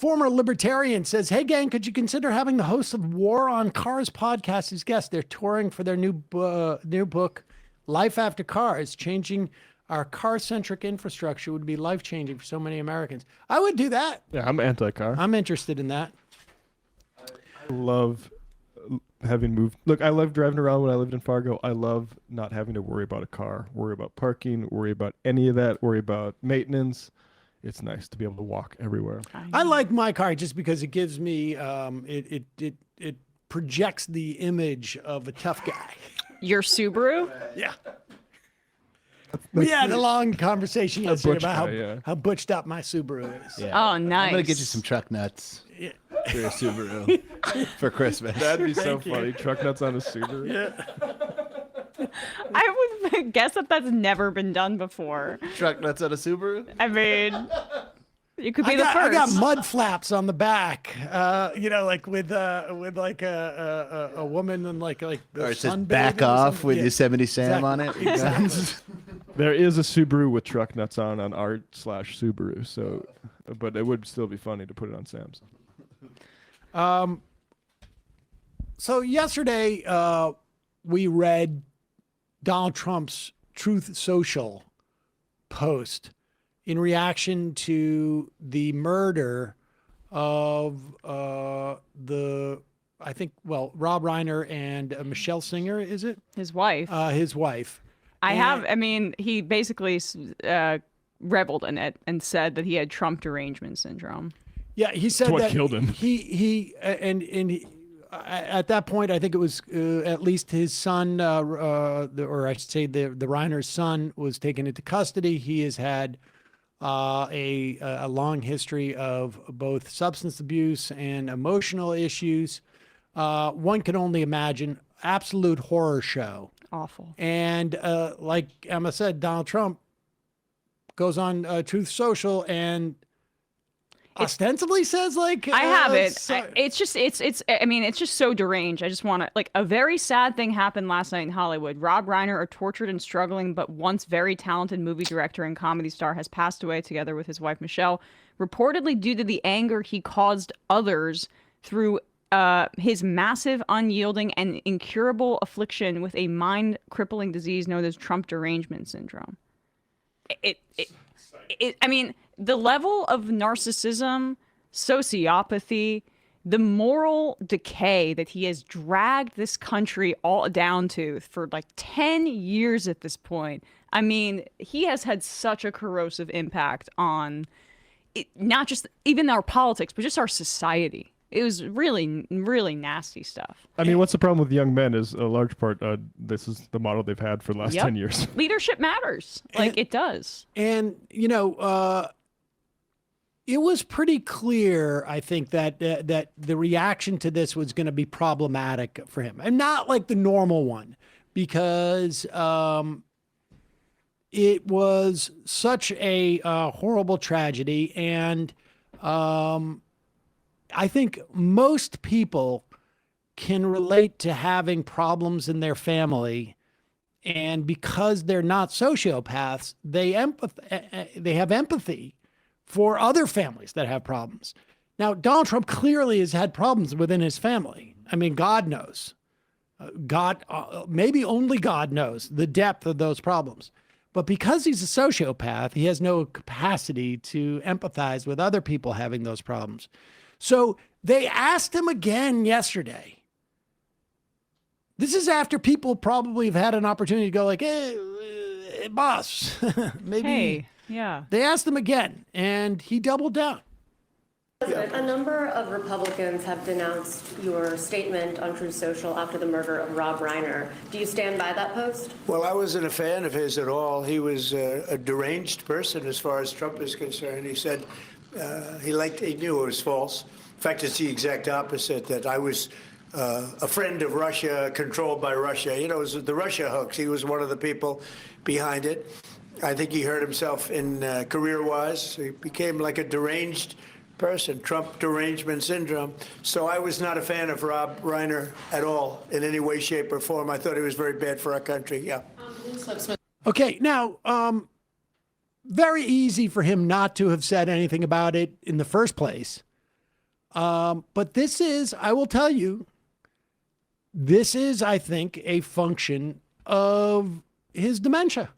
former libertarian says, "Hey gang, could you consider having the hosts of War on Cars podcast as guests? They're touring for their new book, Life After Cars. Changing our car-centric infrastructure would be life-changing for so many Americans." I would do that. Yeah, I'm anti-car. I'm interested in that. I love having moved. Look, I love driving around when I lived in Fargo. I love not having to worry about a car, worry about parking, worry about any of that, worry about maintenance. It's nice to be able to walk everywhere. I like my car just because it gives me, it projects the image of a tough guy. Your Subaru? Yeah. We had a long conversation yesterday about how butched up my Subaru is. Yeah. Oh, nice. I'm going to get you some truck nuts for your Subaru for Christmas. That'd be so funny. Truck nuts on a Subaru. Yeah. I would guess that that's never been done before. Truck nuts on a Subaru? I mean, you could be the first. I got mud flaps on the back, like with like a woman and like Or it says back off with Yosemite Sam on it. Exactly. There is a Subaru with truck nuts on art/Subaru, so, but it would still be funny to put it on Sam's. So yesterday, we read Donald Trump's Truth Social post in reaction to the murder of Rob Reiner and Michelle Singer, is it? His wife. His wife. He basically reveled in it and said that he had Trump derangement syndrome. Yeah, he said what that killed him. He at that point, I think it was at least his son, or I should say the Reiner's son, was taken into custody. He has had a long history of both substance abuse and emotional issues. One can only imagine, absolute horror show. Awful. And like Emma said, Donald Trump goes on Truth Social and ostensibly says like I have it. It's just so deranged. I just want to, like, a very sad thing happened last night in Hollywood. Rob Reiner, a tortured and struggling but once very talented movie director and comedy star, has passed away together with his wife Michelle, reportedly due to the anger he caused others through his massive, unyielding, and incurable affliction with a mind-crippling disease known as Trump derangement syndrome. I mean, the level of narcissism, sociopathy, the moral decay that he has dragged this country all down to for like 10 years at this point. I mean, he has had such a corrosive impact on not just even our politics, but just our society. It was really, really nasty stuff. I mean, what's the problem with young men is a large part, this is the model they've had for the last 10 years. Leadership matters. It does. And, it was pretty clear, I think, that the reaction to this was going to be problematic for him. And not like the normal one, because it was such a horrible tragedy. And I think most people can relate to having problems in their family, and because they're not sociopaths, they have empathy for other families that have problems. Now, Donald Trump clearly has had problems within his family. I mean, God knows. Maybe only God knows the depth of those problems. But because he's a sociopath, he has no capacity to empathize with other people having those problems. So they asked him again yesterday. This is after people probably have had an opportunity to go like, hey boss, maybe. Hey, yeah. They asked him again, and he doubled down. A number of Republicans have denounced your statement on Truth Social after the murder of Rob Reiner. Do you stand by that post? Well, I wasn't a fan of his at all. He was a deranged person as far as Trump is concerned. He said he knew it was false. In fact, it's the exact opposite, that I was a friend of Russia, controlled by Russia. It was the Russia hoax. He was one of the people behind it. I think he hurt himself in career-wise. He became like a deranged person, Trump derangement syndrome. So I was not a fan of Rob Reiner at all in any way, shape, or form. I thought he was very bad for our country. Yeah. Okay, now, very easy for him not to have said anything about it in the first place. But this is, I will tell you, this is, I think, a function of his dementia.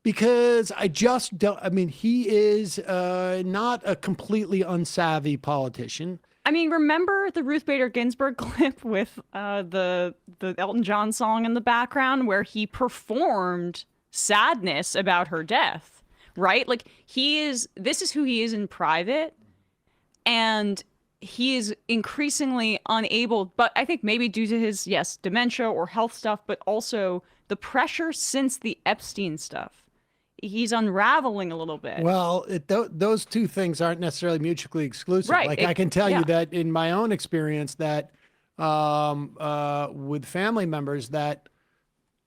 Because I just don't, I mean, he is not a completely unsavvy politician. I mean, remember the Ruth Bader Ginsburg clip with the Elton John song in the background where he performed sadness about her death, right? Like this is who he is in private, and he is increasingly unable, but I think maybe due to his, yes, dementia or health stuff, but also the pressure since the Epstein stuff. He's unraveling a little bit. Well, those two things aren't necessarily mutually exclusive. Right. Like I can tell yeah. you that in my own experience that with family members that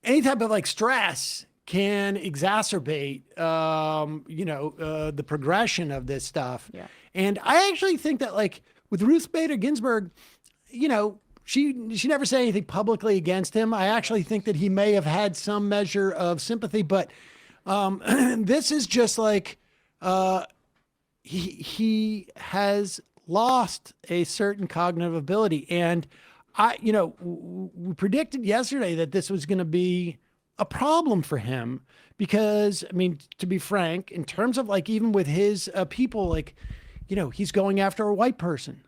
any type of like stress can exacerbate, the progression of this stuff. Yeah. And I actually think that like with Ruth Bader Ginsburg, she never said anything publicly against him. I actually think that he may have had some measure of sympathy, but this is just like he has lost a certain cognitive ability, and we predicted yesterday that this was going to be a problem for him because, I mean, to be frank, in terms of like even with his people, like he's going after a white person.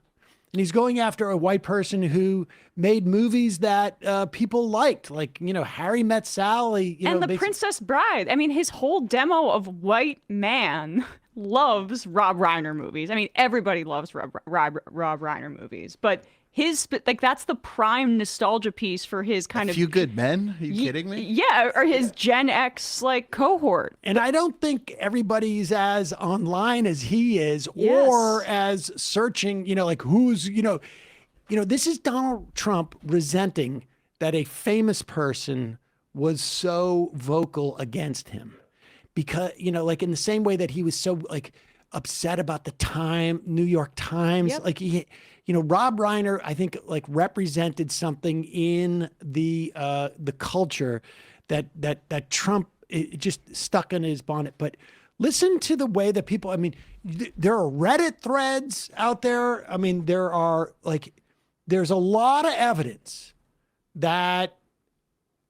And he's going after a white person who made movies that people liked, like, Harry Met Sally. And The Princess Bride. I mean, his whole demo of white man loves Rob Reiner movies. I mean, everybody loves Rob Reiner movies. But that's the prime nostalgia piece for his kind of... Few Good Men? Are you kidding me? Yeah, or his Gen X, cohort. And I don't think everybody's as online as he is, Yes. or as searching, who's, this is Donald Trump resenting that a famous person was so vocal against him. Because, like in the same way that he was so upset about the New York Times, Yep. Rob Reiner, I think represented something in the culture that Trump it just stuck in his bonnet. But listen to the way that people, I mean, there are Reddit threads out there. I mean, there's a lot of evidence that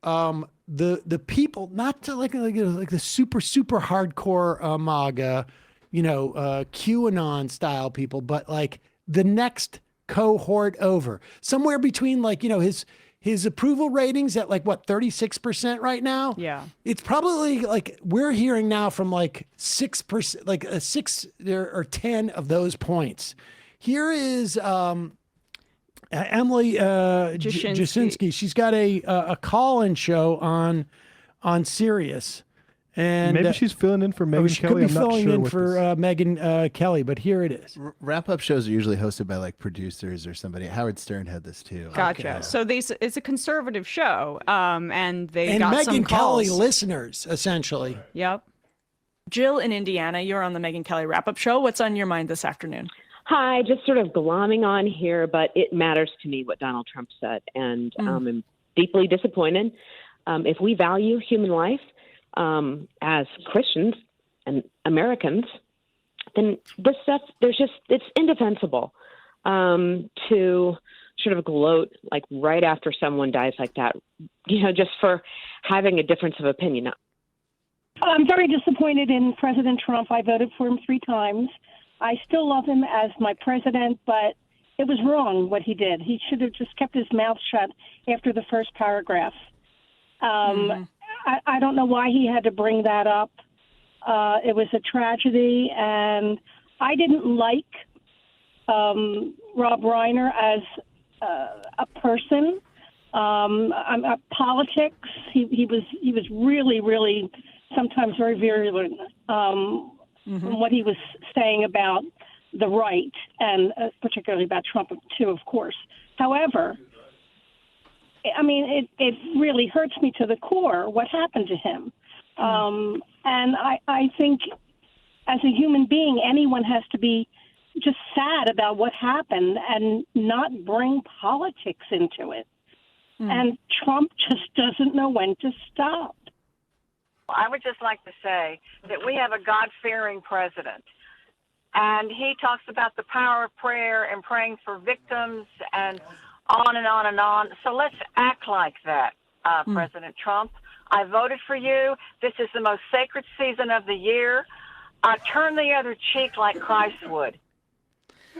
the people, not to like the super hardcore MAGA, QAnon style people, but like the next cohort over, somewhere between his approval ratings at 36% right now. Yeah. It's probably we're hearing now from 6%, 6 or 10 of those points. Here is Emily Jasinski. She's got a call-in show on Sirius. And maybe she's filling in for Megyn she Kelly. could be I'm not filling sure in what for this- Megyn Kelly, but here it is. Wrap-up shows are usually hosted by producers or somebody. Howard Stern had this too. Gotcha. So it's a conservative show, and they And got Megyn some Kelly calls. listeners, essentially. Yep. Jill in Indiana, you're on the Megyn Kelly wrap-up show. What's on your mind this afternoon? Hi, just sort of glomming on here, but it matters to me what Donald Trump said, and I'm deeply disappointed. If we value human life as Christians and Americans, then this stuff, it's indefensible to sort of gloat right after someone dies like that, just for having a difference of opinion. I'm very disappointed in President Trump. I voted for him 3 times. I still love him as my president, but it was wrong what he did. He should have just kept his mouth shut after the first paragraph. I don't know why he had to bring that up. It was a tragedy, and I didn't like Rob Reiner as a person. Politics, he was really, really sometimes very virulent in what he was saying about the right, and particularly about Trump too, of course. However, I mean, it really hurts me to the core what happened to him. And I think as a human being, anyone has to be just sad about what happened and not bring politics into it. And Trump just doesn't know when to stop. I would just like to say that we have a God-fearing president And he talks about the power of prayer and praying for victims and on and on and on. So let's act like that, President Trump. I voted for you. This is the most sacred season of the year. Turn the other cheek like Christ would.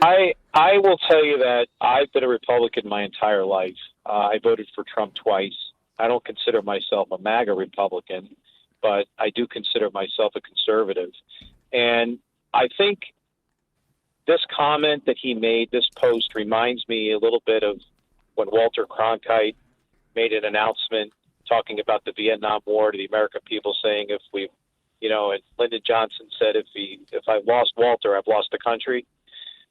I will tell you that I've been a Republican my entire life. I voted for Trump twice. I don't consider myself a MAGA Republican, but I do consider myself a conservative. And I think this comment that he made, this post, reminds me a little bit of when Walter Cronkite made an announcement talking about the Vietnam War to the American people, saying if we, and Lyndon Johnson said, if I've lost Walter, I've lost the country.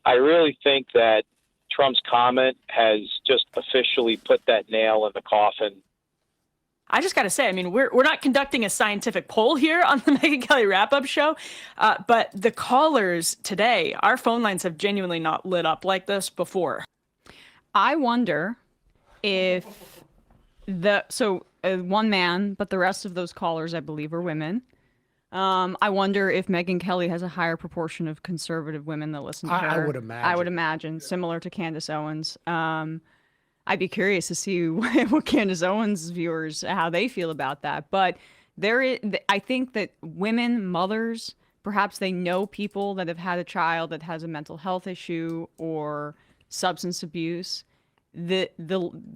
I really think that Trump's comment has just officially put that nail in the coffin. I just got to say, I mean, we're not conducting a scientific poll here on the Megyn Kelly wrap-up show, but the callers today, our phone lines have genuinely not lit up like this before. I wonder if one man, but the rest of those callers, I believe, are women. I wonder if Megyn Kelly has a higher proportion of conservative women that listen to her. I would imagine. I would imagine, similar to Candace Owens. I'd be curious to see what Candace Owens' viewers, how they feel about that. But I think that women, mothers, perhaps they know people that have had a child that has a mental health issue or substance abuse. That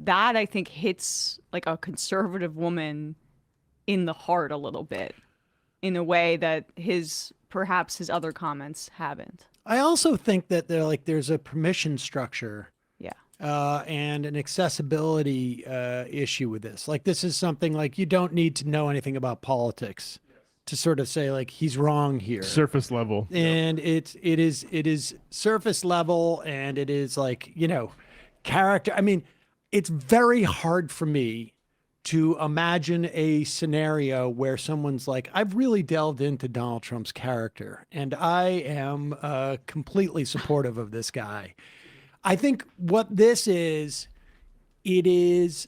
I think hits like a conservative woman in the heart a little bit, in a way that perhaps his other comments haven't. I also think that there's a permission structure. Yeah. And an accessibility issue with this. Like, this is something like you don't need to know anything about politics to sort of say like he's wrong here. Surface level. And it is surface level, and it is like, character. I mean, it's very hard for me to imagine a scenario where someone's like, I've really delved into Donald Trump's character and I am completely supportive of this guy. I think what this is, it is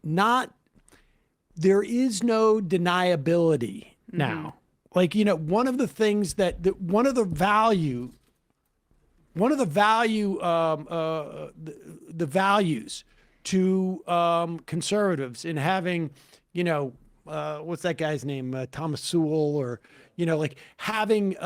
not, there is no deniability now. Like, one of the things one of the values to conservatives in having, what's that guy's name? Thomas Sewell, or, like having,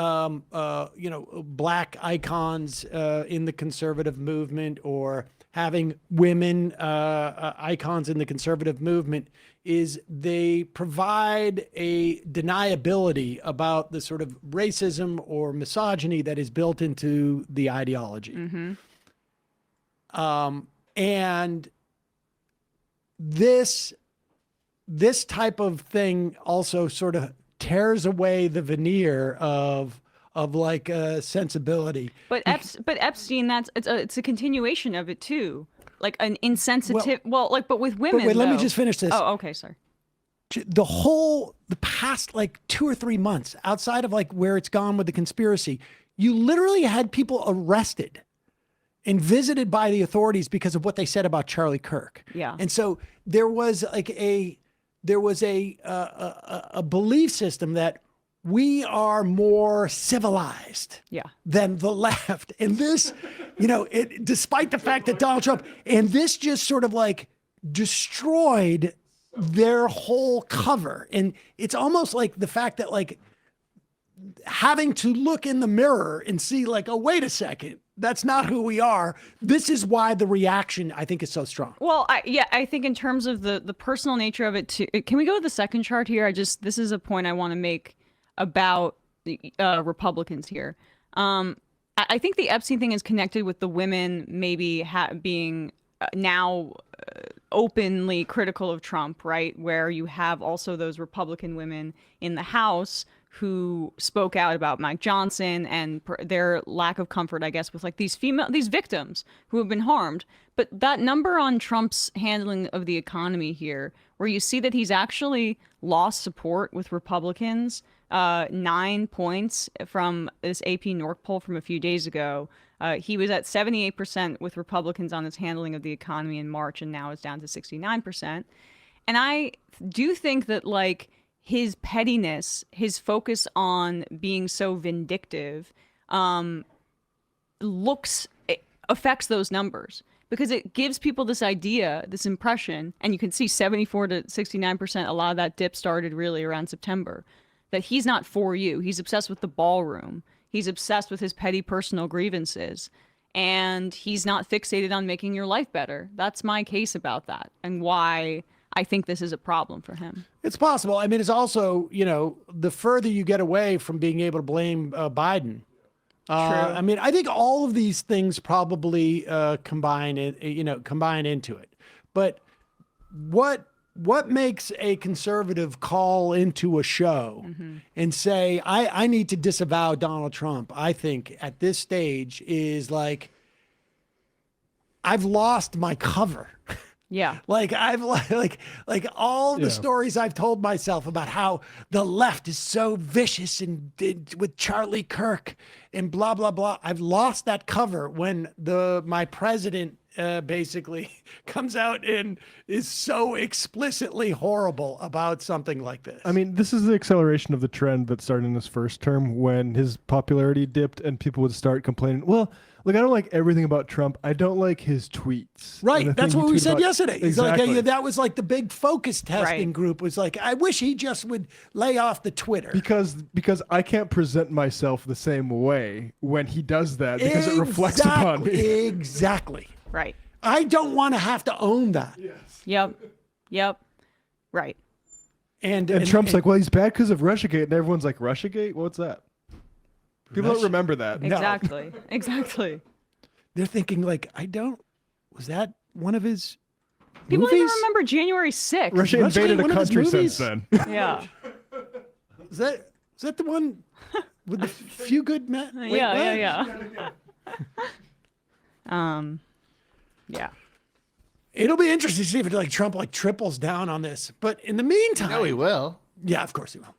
black icons in the conservative movement, or having women icons in the conservative movement, is they provide a deniability about the sort of racism or misogyny that is built into the ideology. And this type of thing also sort of tears away the veneer of like sensibility. But Epstein, it's a continuation of it too. Like an insensitive, but with women. But wait, let me though. just finish this. Oh, okay, sorry. The past like 2 or 3 months, outside of like where it's gone with the conspiracy, you literally had people arrested and visited by the authorities because of what they said about Charlie Kirk. Yeah. And so there was like a belief system that we are more civilized than the left. And this, despite the fact that Donald Trump, and this just sort of like destroyed their whole cover. And it's almost like the fact that like having to look in the mirror and see like, oh, wait a second, that's not who we are. This is why the reaction, I think, is so strong. Well, I think in terms of the personal nature of it too. Can we go to the second chart here? This is a point I want to make about the Republicans here. I think the Epstein thing is connected with the women maybe being now openly critical of Trump, right? Where you have also those Republican women in the House who spoke out about Mike Johnson and their lack of comfort, I guess, with like these victims who have been harmed. But that number on Trump's handling of the economy here, where you see that he's actually lost support with Republicans, 9 points from this AP North poll from a few days ago. He was at 78% with Republicans on his handling of the economy in March, and now it's down to 69%. And I do think that like his pettiness, his focus on being so vindictive, affects those numbers, because it gives people this idea, this impression, and you can see 74 to 69%, a lot of that dip started really around September, that he's not for you. He's obsessed with the ballroom. He's obsessed with his petty personal grievances, and he's not fixated on making your life better. That's my case about that, and why I think this is a problem for him. It's possible. I mean, it's also, you know, the further you get away from being able to blame Biden. I mean, I think all of these things probably combine into it. But what makes a conservative call into a show and say, I need to disavow Donald Trump, I think at this stage is like, I've lost my cover. Yeah. Like I've like all the stories I've told myself about how the left is so vicious and with Charlie Kirk and blah, blah, blah. I've lost that cover when my president basically comes out and is so explicitly horrible about something like this. I mean, this is the acceleration of the trend that started in his first term when his popularity dipped and people would start complaining, well, look, I don't like everything about Trump. I don't like his tweets. Right. That's what we said yesterday. Exactly. Like, that was like the big focus testing group was like, I wish he just would lay off the Twitter. Because I can't present myself the same way when he does that because it reflects upon me. Exactly. Right. I don't want to have to own that. Yes. Yep. Right. And Trump's like, well, he's bad because of Russiagate. And everyone's like, Russiagate? What's that? People don't remember that. Exactly. No. Exactly. They're thinking like, was that one of his People movies? even remember January 6th. Russia invaded a country since then. Yeah. Is that the one with the few good men? Yeah. Yeah. It'll be interesting to see if like Trump like triples down on this. But in the meantime, No, he will. Yeah, of course he will.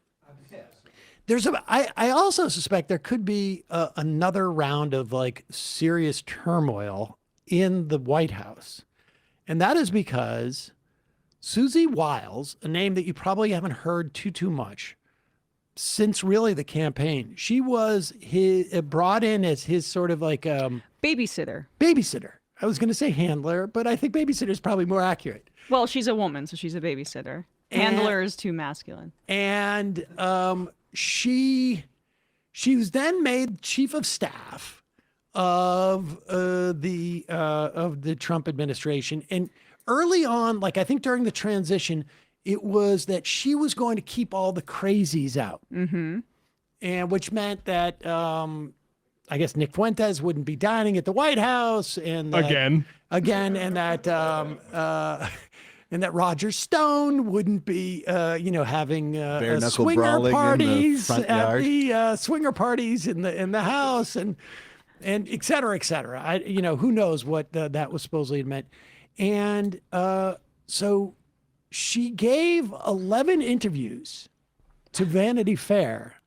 I also suspect there could be another round of like serious turmoil in the White House. And that is because Susie Wiles, a name that you probably haven't heard too much since really the campaign, she was brought in as his sort of like babysitter. I was going to say handler, but I think babysitter is probably more accurate. Well, she's a woman, so she's a babysitter. Handler is too masculine. And she was then made chief of staff of the Trump administration. And early on, like I think during the transition, it was that she was going to keep all the crazies out, and which meant that I guess Nick Fuentes wouldn't be dining at the White House, and again, and that Roger Stone wouldn't be, having swinger parties at the swinger parties in the house, and et cetera, et cetera. Who knows what that was supposedly meant, and so she gave 11 interviews to Vanity Fair.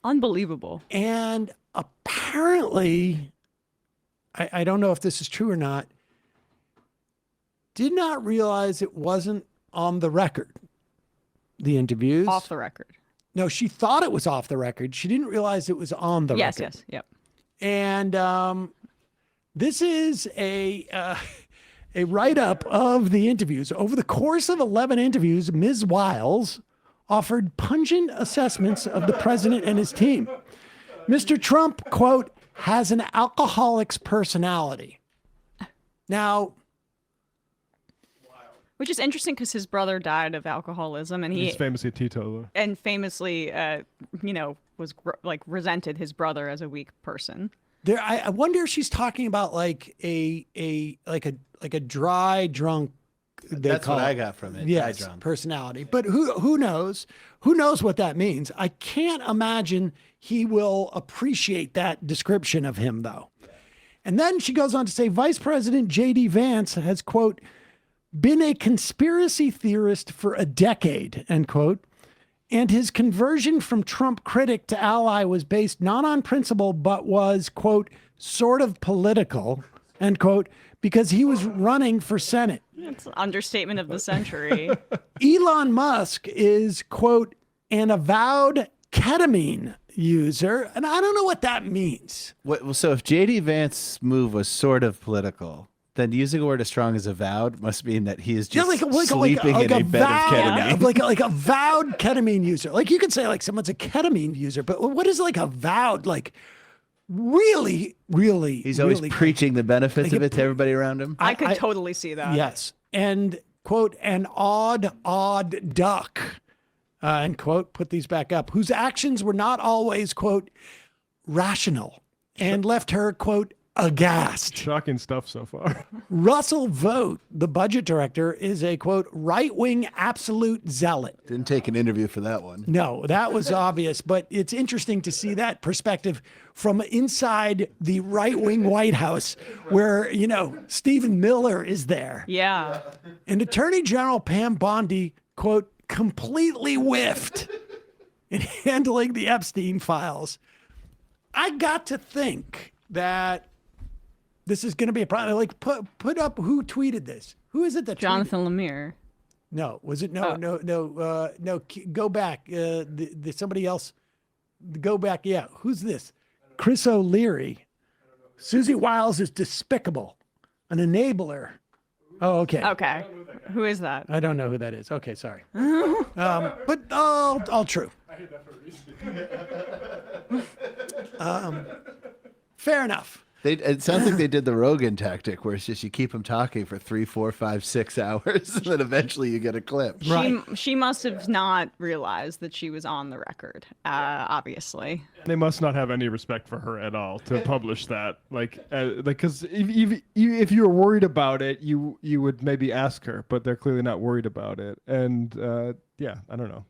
Unbelievable. And apparently, I don't know if this is true or not, did not realize it wasn't on the record, the interviews. Off the record. No, she thought it was off the record. She didn't realize it was on the record. Yes, yep. And this is a write-up of the interviews. Over the course of 11 interviews, Ms. Wiles offered pungent assessments of the president and his team. Mr. Trump, quote, has an alcoholic's personality. Now, which is interesting because his brother died of alcoholism, and he's famously a teetotaler. And famously, was resented his brother as a weak person. I wonder if she's talking about like a dry drunk. That's what I got from it. Yes, dry drunk personality. But who knows? Who knows what that means? I can't imagine he will appreciate that description of him, though. And then she goes on to say, Vice President J.D. Vance has, quote, been a conspiracy theorist for a decade, end quote. And his conversion from Trump critic to ally was based not on principle, but was, quote, sort of political, end quote, because he was running for Senate. It's an understatement of the century. Elon Musk is, quote, an avowed ketamine user. And I don't know what that means. So if JD Vance's move was sort of political, then using a word as strong as avowed must mean that he is just sleeping in a bed of ketamine. Like a vowed ketamine user. Like you could say like someone's a ketamine user, but what is like a vowed, like really? He's always really preaching the benefits of it to everybody around him. I could totally see that. Yes. And quote, an odd duck, end quote, put these back up, whose actions were not always, quote, rational and left her, quote, aghast. Shocking stuff so far. Russell Vogt, the budget director, is a, quote, right-wing absolute zealot. Didn't take an interview for that one. No, that was obvious, but it's interesting to see that perspective from inside the right-wing White House where, you know, Stephen Miller is there. Yeah. And Attorney General Pam Bondi, quote, completely whiffed in handling the Epstein files. I got to think that this is going to be a problem. Like, put up who tweeted this. Who is it that Jonathan Lemire. No, was it? No. Go back. Somebody else. Go back. Yeah. Who's this? Chris O'Leary. Susie Wiles is despicable, an enabler. Oh, okay. Okay. Who is that? I don't know who that is. Okay, sorry. But all true. Fair enough. It sounds like they did the Rogan tactic, where it's just you keep them talking for 3, 4, 5, 6 hours, and then eventually you get a clip. She must have not realized that she was on the record. Obviously, they must not have any respect for her at all to publish that. Because if you were worried about it, you would maybe ask her, but they're clearly not worried about it. And yeah, I don't know.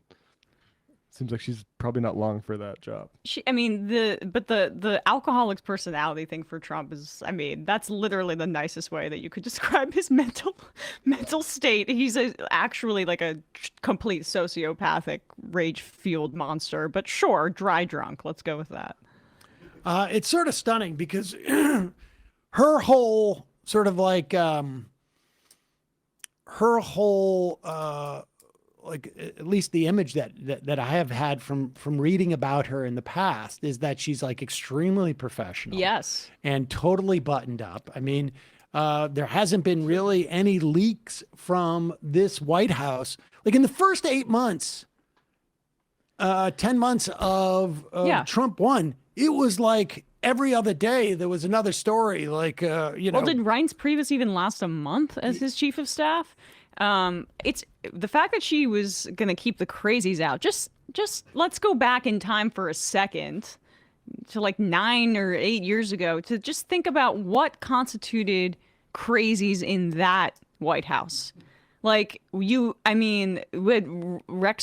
Seems like she's probably not long for that job. The alcoholic's personality thing for Trump is, that's literally the nicest way that you could describe his mental state. He's actually like a complete sociopathic, rage-fueled monster. But sure, dry drunk. Let's go with that. It's sort of stunning because her whole sort of like like at least the image that I have had from reading about her in the past is that she's like extremely professional. Yes. And totally buttoned up. I mean, there hasn't been really any leaks from this White House. Like in the first 8 months, 10 months of Trump won, it was like every other day there was another story. Like, Well, did Reince Priebus even last a month as his chief of staff? It's the fact that she was gonna keep the crazies out. Just let's go back in time for a second to like 9 or 8 years ago to just think about what constituted crazies in that White House. Like Rex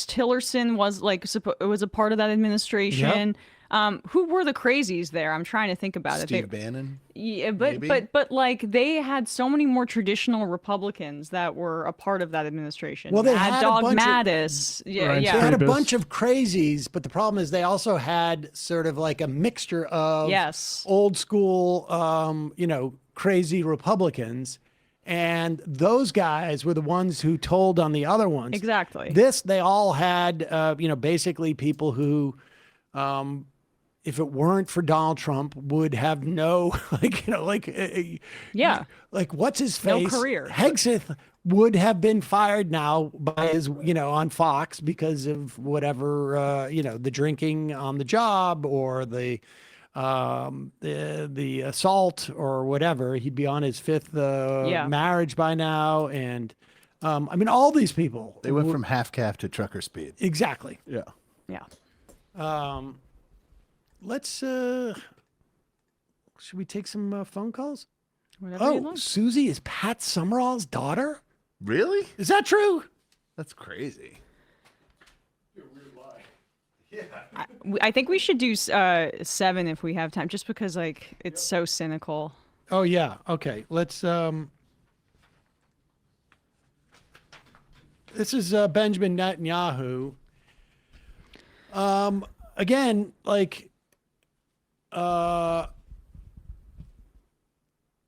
Tillerson was a part of that administration. Yep. Who were the crazies there? I'm trying to think about it. Steve Bannon. Yeah, but like they had so many more traditional Republicans that were a part of that administration. Well, they Mad had Dog a bunch Mattis. They had a bunch of crazies, but the problem is they also had sort of like a mixture of old school, crazy Republicans. And those guys were the ones who told on the other ones. Exactly. They all had, basically people who, if it weren't for Donald Trump, would have no, like what's his face? No career. Hegseth would have been fired now by his, on Fox because of whatever, the drinking on the job or the assault or whatever. He'd be on his 5th marriage by now. And all these people. They went from half calf to trucker speed. Exactly. Yeah. Yeah. Let's should we take some phone calls? Whatever you like. Susie is Pat Summerall's daughter? Really? Is that true? That's crazy. I think we should do 7 if we have time, just because it's so cynical. Oh yeah. Okay. Let's this is Benjamin Netanyahu. Again,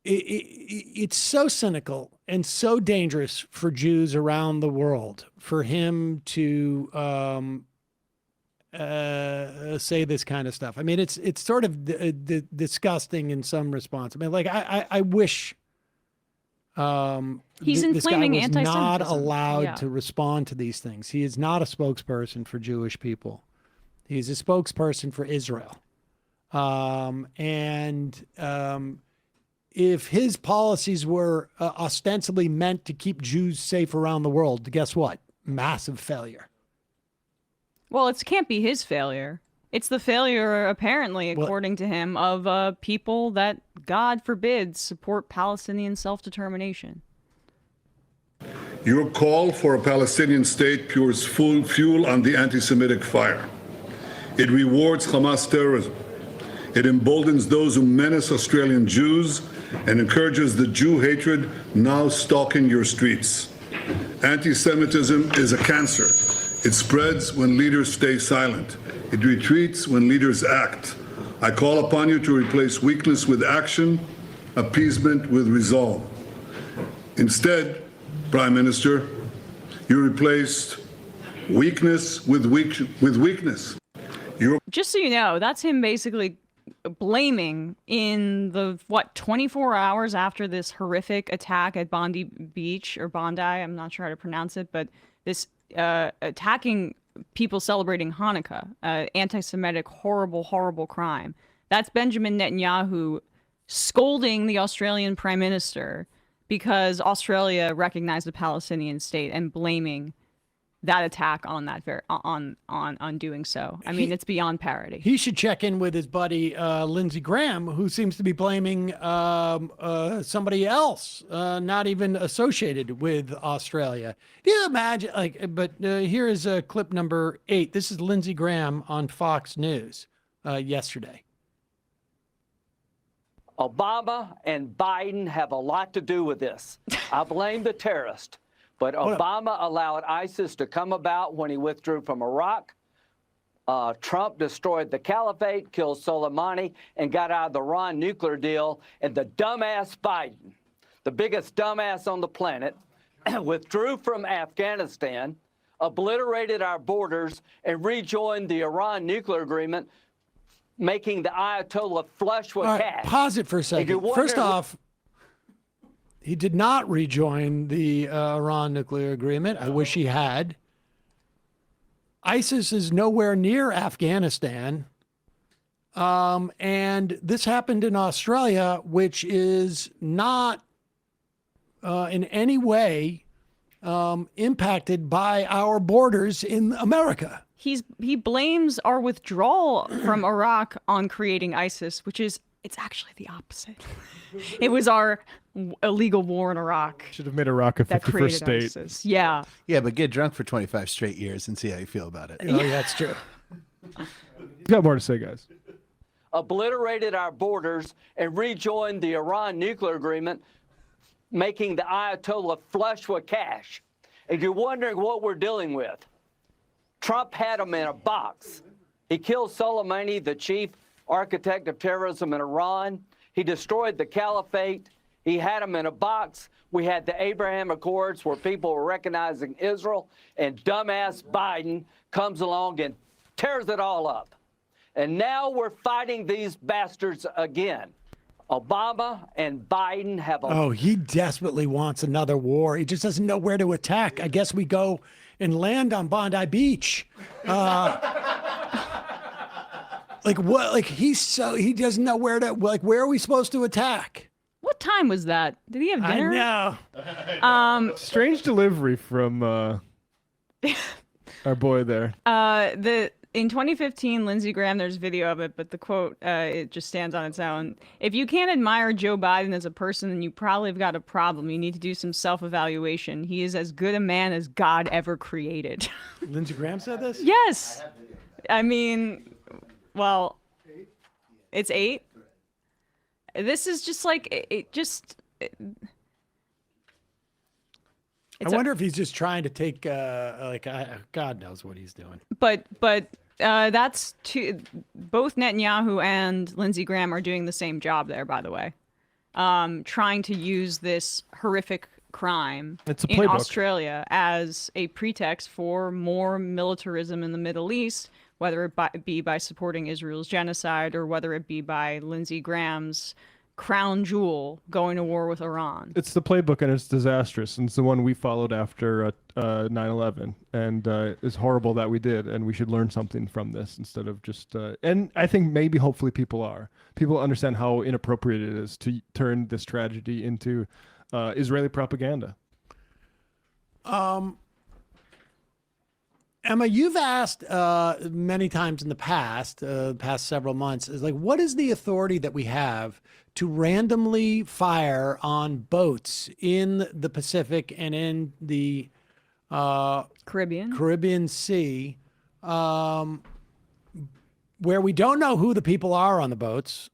it's so cynical and so dangerous for Jews around the world for him to say this kind of stuff. I mean, it's sort of disgusting in some response. I mean, like I wish he's this guy inflaming was not anti-Semitism. allowed to respond to these things. He is not a spokesperson for Jewish people. He's a spokesperson for Israel. If his policies were ostensibly meant to keep Jews safe around the world, guess what? Massive failure. Well, it can't be his failure. It's the failure, apparently, according to him, of people that, God forbid, support Palestinian self-determination. Your call for a Palestinian state pours full fuel on the anti-Semitic fire. It rewards Hamas terrorism. It emboldens those who menace Australian Jews and encourages the Jew hatred now stalking your streets. Anti-Semitism is a cancer. It spreads when leaders stay silent. It retreats when leaders act. I call upon you to replace weakness with action, appeasement with resolve. Instead, Prime Minister, you replaced weakness with weakness. Just so you know, that's him basically blaming in the 24 hours after this horrific attack at Bondi Beach or Bondi, I'm not sure how to pronounce it, but this attacking people celebrating Hanukkah, anti-Semitic, horrible crime. That's Benjamin Netanyahu scolding the Australian Prime Minister because Australia recognized the Palestinian state and blaming that attack on that on doing so. I mean, it's beyond parody. He should check in with his buddy Lindsey Graham, who seems to be blaming somebody else, not even associated with Australia. Do you imagine? But here is clip number 8. This is Lindsey Graham on Fox News yesterday. Obama and Biden have a lot to do with this. I blame the terrorist. But Obama allowed ISIS to come about when he withdrew from Iraq. Trump destroyed the caliphate, killed Soleimani, and got out of the Iran nuclear deal. And the dumbass Biden, the biggest dumbass on the planet, withdrew from Afghanistan, obliterated our borders, and rejoined the Iran nuclear agreement, making the Ayatollah flush with cash. Pause it for a second. First off, he did not rejoin the Iran nuclear agreement. I wish he had. ISIS is nowhere near Afghanistan. And this happened in Australia, which is not in any way impacted by our borders in America. He blames our withdrawal from Iraq on creating ISIS, which is, it's actually the opposite. It was our illegal war in Iraq. Should have made Iraq a 51st state. ISIS. Yeah. Yeah, but get drunk for 25 straight years and see how you feel about it. Oh, yeah, that's true. He's got more to say, guys. Obliterated our borders and rejoined the Iran nuclear agreement, making the Ayatollah flush with cash. If you're wondering what we're dealing with, Trump had him in a box. He killed Soleimani, the chief architect of terrorism in Iran. He destroyed the caliphate. He had him in a box. We had the Abraham Accords where people were recognizing Israel, and dumbass Biden comes along and tears it all up. And now we're fighting these bastards again. Obama and Biden have a... Oh, he desperately wants another war. He just doesn't know where to attack. I guess we go and land on Bondi Beach. Like what? Like he doesn't know where to. Like where are we supposed to attack? What time was that? Did he have dinner? I know. Strange delivery from our boy there. In 2015, Lindsey Graham, there's video of it, but the quote, it just stands on its own. If you can't admire Joe Biden as a person, then you probably have got a problem. You need to do some self-evaluation. He is as good a man as God ever created. Lindsey Graham said this? Yes. I mean, well, it's 8. This is just like, I wonder if he's just trying to take, God knows what he's doing. But that's both Netanyahu and Lindsey Graham are doing the same job there, by the way. Trying to use this horrific crime in Australia as a pretext for more militarism in the Middle East, whether it be by supporting Israel's genocide or whether it be by Lindsey Graham's crown jewel going to war with Iran. It's the playbook, and it's disastrous, and it's the one we followed after 9/11, and it's horrible that we did, and we should learn something from this instead of just and I think maybe hopefully people understand how inappropriate it is to turn this tragedy into Israeli propaganda. Emma, you've asked many times in the past several months, is like, what is the authority that we have to randomly fire on boats in the Pacific and in the Caribbean Sea, where we don't know who the people are on the boats?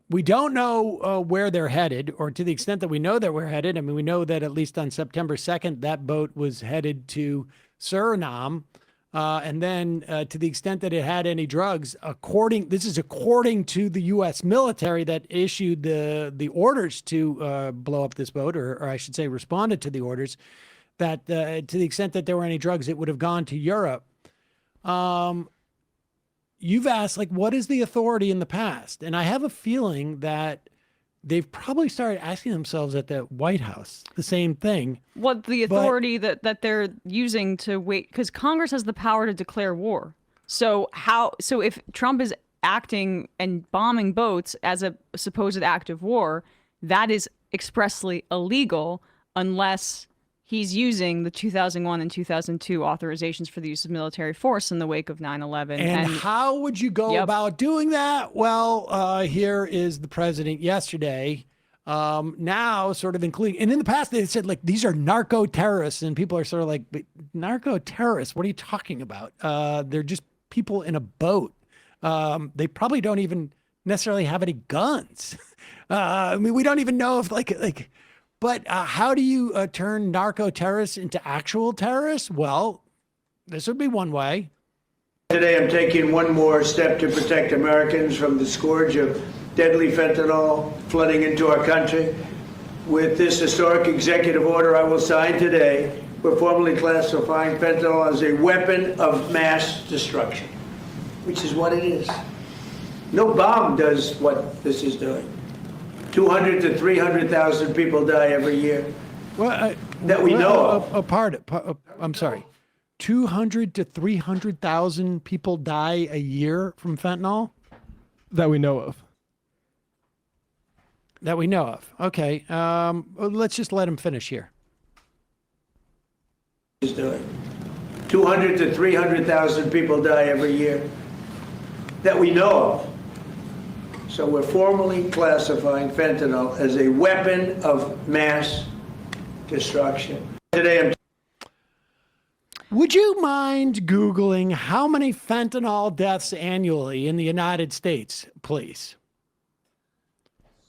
We don't know where they're headed, or to the extent that we know that we're headed. I mean, we know that at least on September 2nd, that boat was headed to Suriname. And then to the extent that it had any drugs, this is according to the U.S. military that issued the orders to blow up this boat, or I should say responded to the orders, that to the extent that there were any drugs, it would have gone to Europe. You've asked, like, what is the authority in the past? And I have a feeling that they've probably started asking themselves at the White House the same thing. What the authority that they're using to wait, because Congress has the power to declare war. So if Trump is acting and bombing boats as a supposed act of war, that is expressly illegal unless he's using the 2001 and 2002 authorizations for the use of military force in the wake of 9/11. And how would you go about doing that? Well, here is the president yesterday, now sort of including, and in the past they said, like, these are narco terrorists, and people are sort of like, but narco terrorists, what are you talking about? They're just people in a boat. They probably don't even necessarily have any guns. I mean, we don't even know if but how do you turn narco terrorists into actual terrorists? Well, this would be one way. Today, I'm taking one more step to protect Americans from the scourge of deadly fentanyl flooding into our country. With this historic executive order I will sign today, we're formally classifying fentanyl as a weapon of mass destruction, which is what it is. No bomb does what this is doing. 200 to 300,000 people die every year. Well, that we know of. I'm sorry. 200 to 300,000 people die a year from fentanyl? That we know of. That we know of. Okay. Let's just let him finish here. Is doing. 200 to 300,000 people die every year that we know of. So we're formally classifying fentanyl as a weapon of mass destruction. Today, would you mind Googling how many fentanyl deaths annually in the United States, please?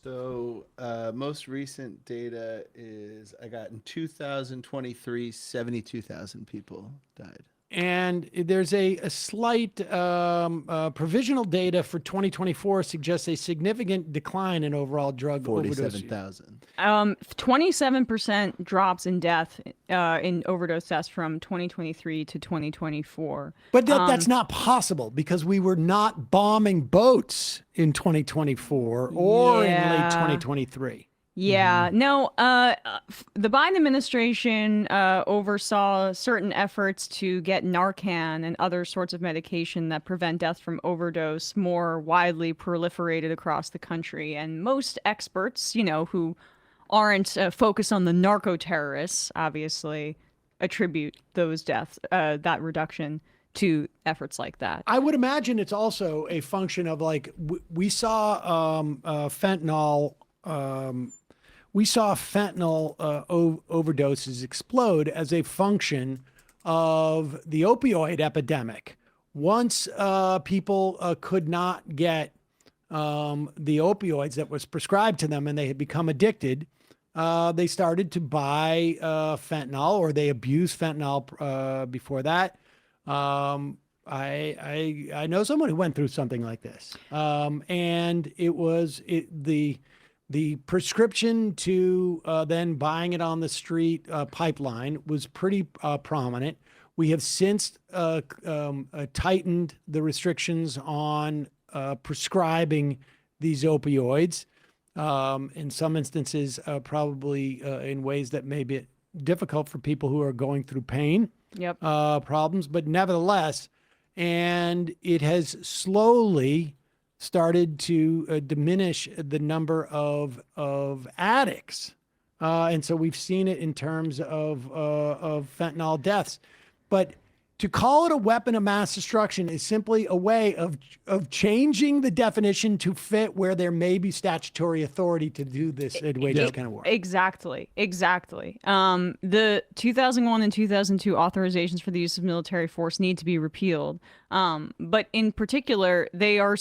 So most recent data is I got in 2023, 72,000 people died. And there's a slight provisional data for 2024 suggests a significant decline in overall drug overdose. 47,000. 27% drops in death in overdose deaths from 2023 to 2024. But that's not possible because we were not bombing boats in 2024 or in late 2023. Yeah, no, the Biden administration oversaw certain efforts to get Narcan and other sorts of medication that prevent death from overdose more widely proliferated across the country. And most experts, who aren't focused on the narco terrorists, obviously attribute those deaths, that reduction, to efforts like that. I would imagine it's also a function of, like, we saw fentanyl. We saw fentanyl overdoses explode as a function of the opioid epidemic. Once people could not get the opioids that was prescribed to them and they had become addicted, they started to buy fentanyl, or they abused fentanyl before that. I know someone who went through something like this, and it was the prescription to then buying it on the street pipeline was pretty prominent. We have since tightened the restrictions on prescribing these opioids. In some instances, probably in ways that may be difficult for people who are going through pain problems, but nevertheless, and it has slowly started to diminish the number of addicts. And so we've seen it in terms of fentanyl deaths. But to call it a weapon of mass destruction is simply a way of changing the definition to fit where there may be statutory authority to do this wage this kind of work. Exactly. The 2001 and 2002 authorizations for the use of military force need to be repealed. But in particular, they're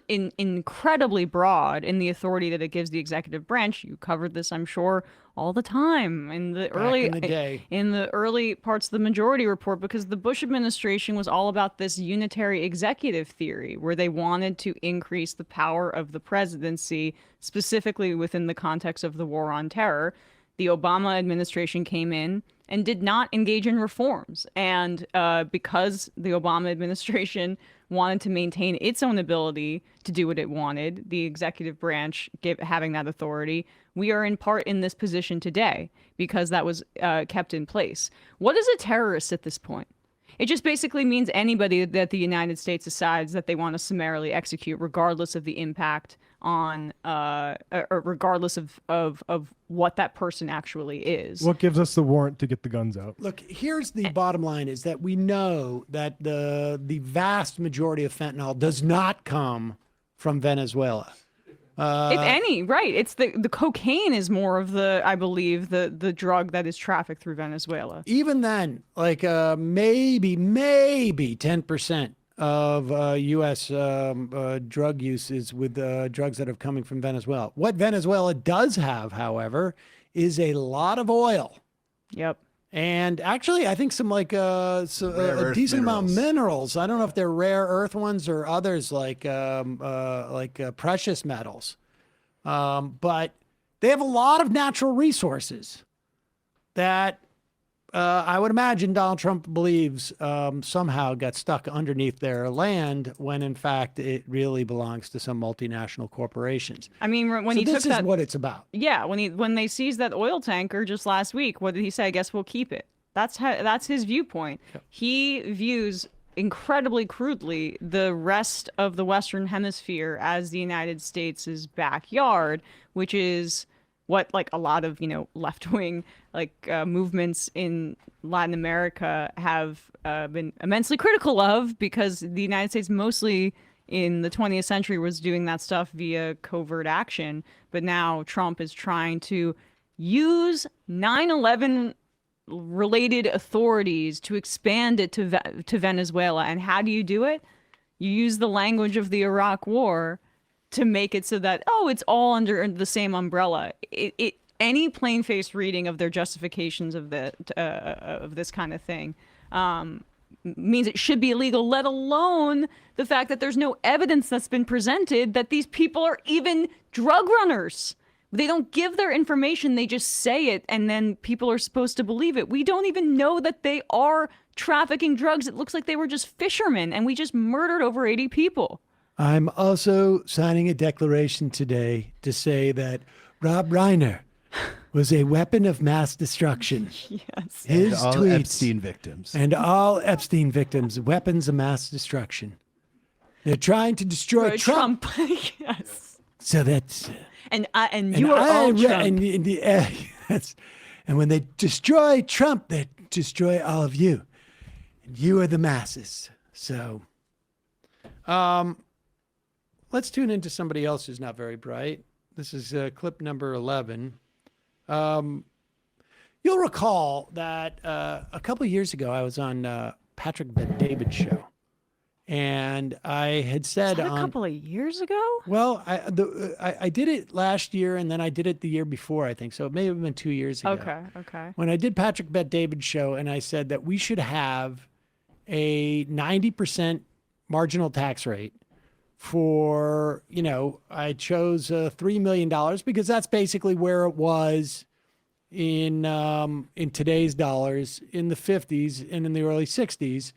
incredibly broad in the authority that it gives the executive branch. You covered this, I'm sure, all the time in the early parts of the Majority Report, because the Bush administration was all about this unitary executive theory where they wanted to increase the power of the presidency, specifically within the context of the war on terror. The Obama administration came in and did not engage in reforms. And because the Obama administration wanted to maintain its own ability to do what it wanted, the executive branch having that authority, we are in part in this position today because that was kept in place. What is a terrorist at this point? It just basically means anybody that the United States decides that they want to summarily execute, regardless of the impact on, or regardless of what that person actually is. What gives us the warrant to get the guns out? Look, here's the bottom line is that we know that the vast majority of fentanyl does not come from Venezuela. If any, right. It's the cocaine is more of the, I believe, the drug that is trafficked through Venezuela. Even then, like maybe 10% of U.S. Drug use is with drugs that are coming from Venezuela. What Venezuela does have, however, is a lot of oil. Yep. And actually, I think some a decent amount of minerals. I don't know if they're rare earth ones or others like precious metals. But they have a lot of natural resources that I would imagine Donald Trump believes somehow got stuck underneath their land when, in fact, it really belongs to some multinational corporations. I mean, when he took that, this is what it's about. Yeah, when they seized that oil tanker just last week, what did he say? I guess we'll keep it. That's his viewpoint. Yep. He views incredibly crudely the rest of the Western Hemisphere as the United States' backyard, which is what like a lot of left-wing movements in Latin America have been immensely critical of, because the United States mostly in the 20th century was doing that stuff via covert action, but now Trump is trying to use 9/11 related authorities to expand it to Venezuela. And how do you do it? You use the language of the Iraq War to make it so that, it's all under the same umbrella. Any plain-faced reading of their justifications of this kind of thing means it should be illegal, let alone the fact that there's no evidence that's been presented that these people are even drug runners. They don't give their information, they just say it, and then people are supposed to believe it. We don't even know that they are trafficking drugs. It looks like they were just fishermen, and we just murdered over 80 people. I'm also signing a declaration today to say that Rob Reiner was a weapon of mass destruction. Yes. His and all tweets Epstein victims. and all Epstein victims, weapons of mass destruction. They're trying to destroy Trump. Yes. So that's and you are all Trump. And when they destroy Trump, they destroy all of you. And you are the masses. So let's tune into somebody else who's not very bright. This is clip number 11. You'll recall that a couple of years ago, I was on Patrick Bet-David's show. And I had said a couple of years ago? Well, I did it last year, and then I did it the year before, I think. So it may have been 2 years ago. Okay. When I did Patrick Bet-David's show, and I said that we should have a 90% marginal tax rate for, I chose $3 million because that's basically where it was in today's dollars in the 50s and in the early 60s,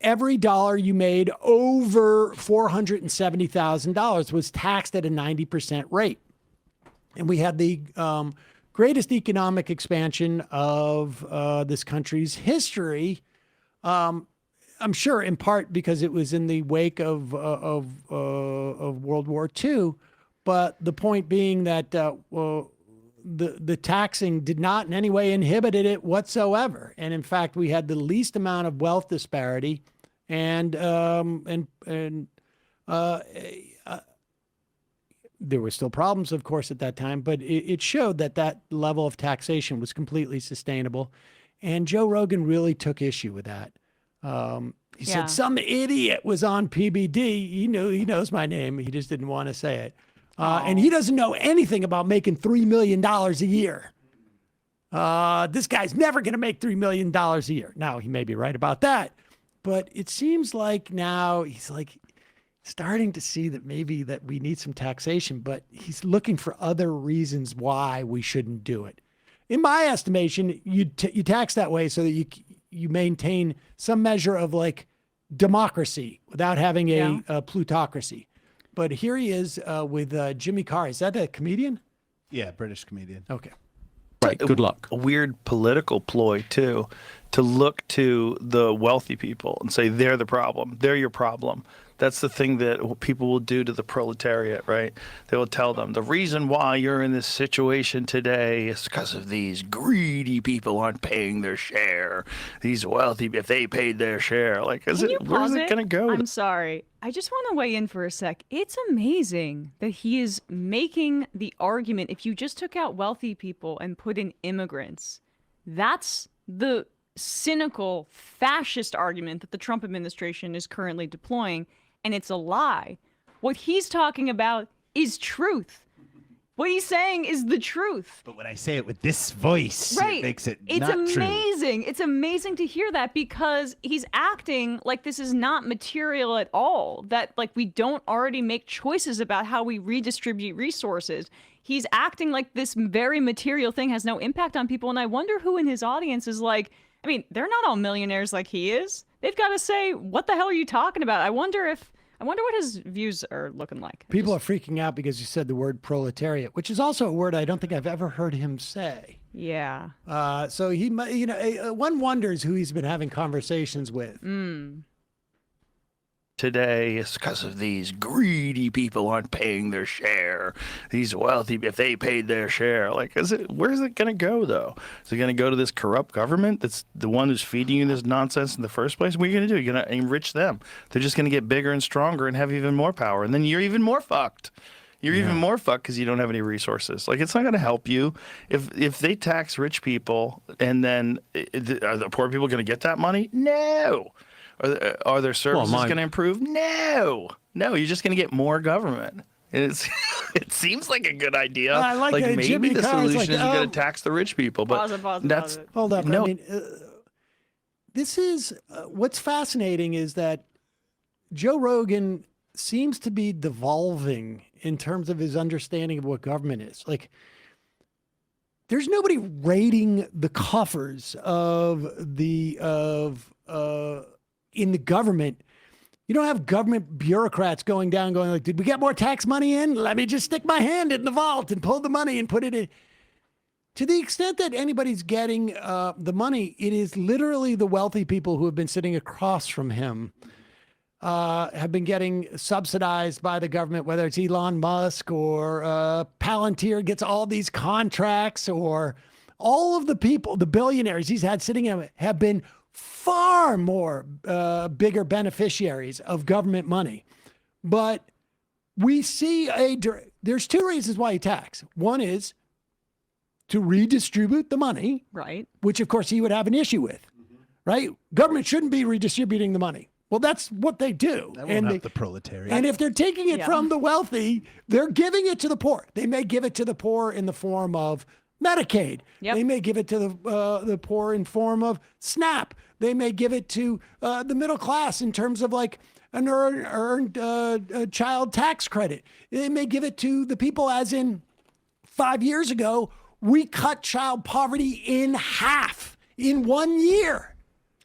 every dollar you made over $470,000 was taxed at a 90% rate. And we had the greatest economic expansion of this country's history. I'm sure in part because it was in the wake of World War II, but the point being that the taxing did not in any way inhibit it whatsoever, and in fact we had the least amount of wealth disparity, and there were still problems, of course, at that time, but it showed that that level of taxation was completely sustainable, and Joe Rogan really took issue with that. He said some idiot was on PBD. He knows my name. He just didn't want to say it. And he doesn't know anything about making $3 million a year. This guy's never going to make $3 million a year. Now, he may be right about that, but it seems like now he's like starting to see that maybe that we need some taxation, but he's looking for other reasons why we shouldn't do it. In my estimation, you tax that way so that you maintain some measure of like democracy without having a plutocracy. But here he is with Jimmy Carr. Is that a comedian? Yeah, British comedian. Okay. Right. Good luck. A weird political ploy too, to look to the wealthy people and say they're the problem. They're your problem. That's the thing that people will do to the proletariat, right? They will tell them the reason why you're in this situation today is because of these greedy people aren't paying their share. These wealthy, if they paid their share, like, where's it going to go? I'm sorry. I just want to weigh in for a sec. It's amazing that he is making the argument, if you just took out wealthy people and put in immigrants, that's the cynical fascist argument that the Trump administration is currently deploying. And it's a lie. What he's talking about is truth. What he's saying is the truth. But when I say it with this voice, right, it makes it it's not amazing. It's amazing to hear that because he's acting like this is not material at all. That like we don't already make choices about how we redistribute resources. He's acting like this very material thing has no impact on people. And I wonder who in his audience is like, I mean, they're not all millionaires like he is. They've got to say, what the hell are you talking about? I wonder what his views are looking like. People are freaking out because you said the word proletariat, which is also a word I don't think I've ever heard him say. Yeah. So he, one wonders who he's been having conversations with. Today is because of these greedy people aren't paying their share. These wealthy, if they paid their share, like, where's it going to go though? Is it going to go to this corrupt government that's the one who's feeding you this nonsense in the first place? What are you going to do? You're going to enrich them. They're just going to get bigger and stronger and have even more power. And then you're even more fucked. You're even more fucked because you don't have any resources. Like, it's not going to help you. If they tax rich people and then are the poor people going to get that money? No. Are their services going to improve? No. You're just going to get more government. It seems like a good idea. I like maybe Jimmy the Carr's solution like, is going to tax the rich people, but that's hold up. No. I mean, this is what's fascinating is that Joe Rogan seems to be devolving in terms of his understanding of what government is. Like, there's nobody raiding the coffers in the government. You don't have government bureaucrats going like, did we get more tax money in? Let me just stick my hand in the vault and pull the money and put it in. To the extent that anybody's getting the money, it is literally the wealthy people who have been sitting across from him, have been getting subsidized by the government, whether it's Elon Musk or Palantir gets all these contracts, or all of the people, the billionaires he's had sitting in have been far more bigger beneficiaries of government money. But we see there's two reasons why he tax. One is to redistribute the money, right? Which of course he would have an issue with, right? Government shouldn't be redistributing the money. Well, that's what they do. That won't help the proletariat. And if they're taking it from the wealthy, they're giving it to the poor. They may give it to the poor in the form of Medicaid. Yep. They may give it to the poor in form of SNAP. They may give it to the middle class in terms of like an earned child tax credit. They may give it to the people, as in 5 years ago We cut child poverty in half in 1 year.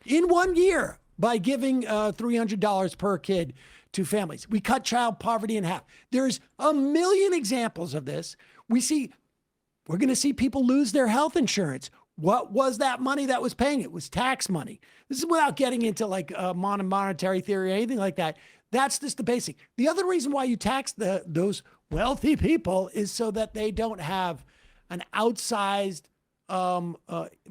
In 1 year, by giving $300 per kid to families. We cut child poverty in half. There's a million examples of this. We're going to see people lose their health insurance. What was that money that was paying? It was tax money. This is without getting into like monetary theory or anything like that. That's just the basic. The other reason why you tax those wealthy people is so that they don't have an outsized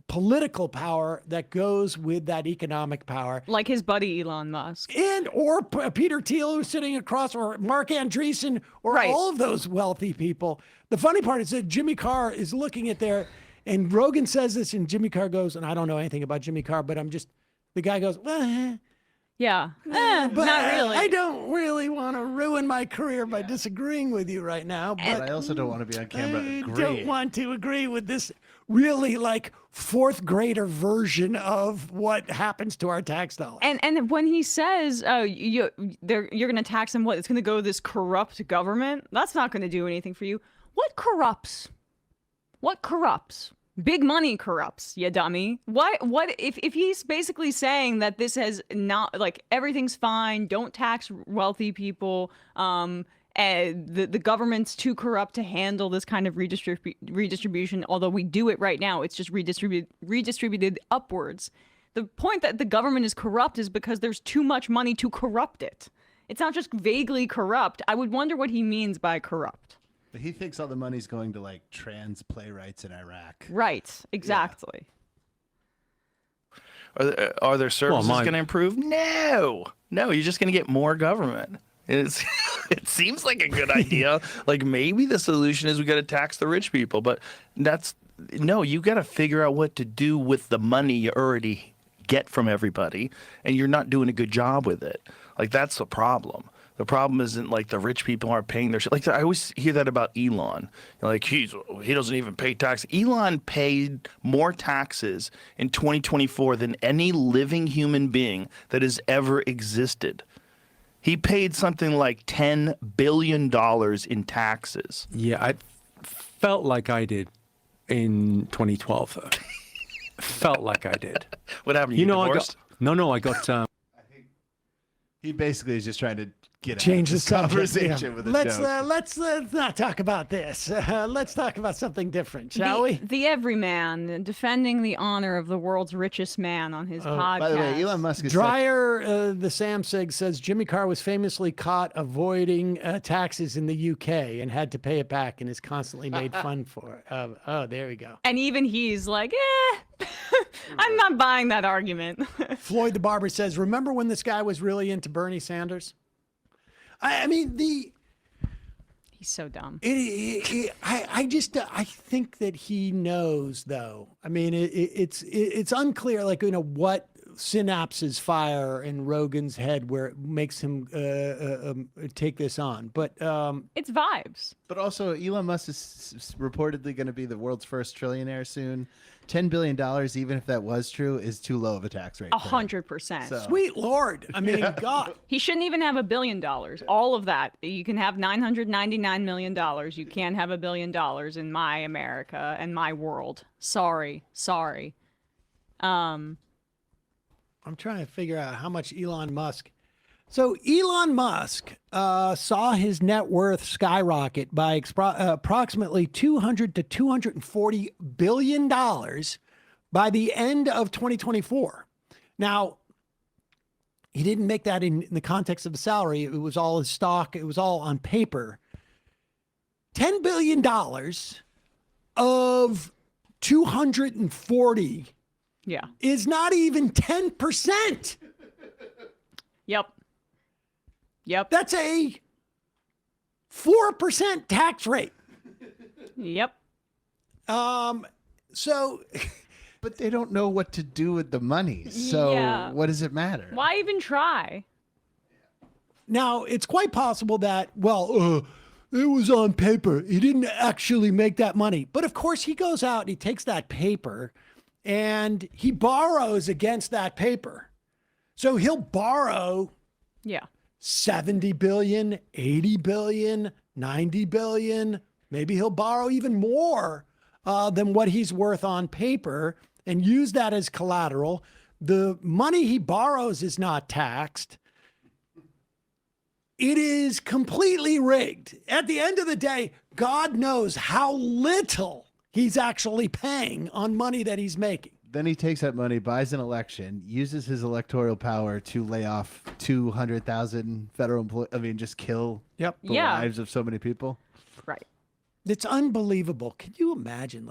political power that goes with that economic power. Like his buddy Elon Musk. Or Peter Thiel, who's sitting across, or Mark Andreessen, or all of those wealthy people. The funny part is that Jimmy Carr is looking at and Rogan says this, and Jimmy Carr goes, and I don't know anything about Jimmy Carr, but the guy goes, yeah, but not really. I don't really want to ruin my career by disagreeing with you right now. But I also don't want to be on camera I agreeing. don't want to agree with this really like fourth grader version of what happens to our tax dollar. And when he says, you're going to tax them, it's going to go to this corrupt government, that's not going to do anything for you. What corrupts? What corrupts? Big money corrupts, you dummy. What if he's basically saying that this has not, like, everything's fine, don't tax wealthy people, and the government's too corrupt to handle this kind of redistribution, although we do it right now, it's just redistributed upwards. The point that the government is corrupt is because there's too much money to corrupt it. It's not just vaguely corrupt. I would wonder what he means by corrupt. But he thinks all the money's going to like trans playwrights in Iraq. Right, exactly. Yeah. Are their services going to improve? No, you're just going to get more government. It seems like a good idea. Like maybe the solution is we got to tax the rich people, but you got to figure out what to do with the money you already get from everybody, and you're not doing a good job with it. Like that's the problem. The problem isn't like the rich people aren't paying their shit. Like I always hear that about Elon. Like he doesn't even pay tax. Elon paid more taxes in 2024 than any living human being that has ever existed. He paid something like $10 billion in taxes. Yeah, I felt like I did in 2012. Though. Felt like I did. What happened? You divorced? I got. He basically is just trying to change the conversation with a joke. Let's not talk about this. Let's talk about something different, shall we? The everyman defending the honor of the world's richest man on his podcast. By the way, Elon Musk is Dreyer, the Samsig, says Jimmy Carr was famously caught avoiding taxes in the UK and had to pay it back and is constantly made fun for. There we go. And even he's like, I'm not buying that argument. Floyd the Barber says, remember when this guy was really into Bernie Sanders? I mean, he's so dumb. I think that he knows, though. I mean, it's unclear, like, what synapses fire in Rogan's head where it makes him take this on. But it's vibes. But also, Elon Musk is reportedly going to be the world's first trillionaire soon. $10 billion, even if that was true, is too low of a tax rate. 100%. So. Sweet Lord. I mean, God. He shouldn't even have $1 billion. All of that. You can have $999 million. You can't have $1 billion in my America and my world. Sorry. I'm trying to figure out how much Elon Musk. So Elon Musk saw his net worth skyrocket by approximately $200 to $240 billion by the end of 2024. Now, he didn't make that in the context of a salary. It was all his stock. It was all on paper. $10 billion of 240 is not even 10%. Yep. That's a 4% tax rate. Yep. So, but they don't know what to do with the money. So what does it matter? Why even try? Now, it's quite possible that, it was on paper. He didn't actually make that money. But of course, he goes out and he takes that paper and he borrows against that paper. So he'll borrow 70 billion, 80 billion, 90 billion. Maybe he'll borrow even more than what he's worth on paper and use that as collateral. The money he borrows is not taxed. It is completely rigged. At the end of the day, God knows how little he's actually paying on money that he's making. Then he takes that money, buys an election, uses his electoral power to lay off 200,000 federal employees. I mean, just kill the lives of so many people. Right. It's unbelievable. Can you imagine,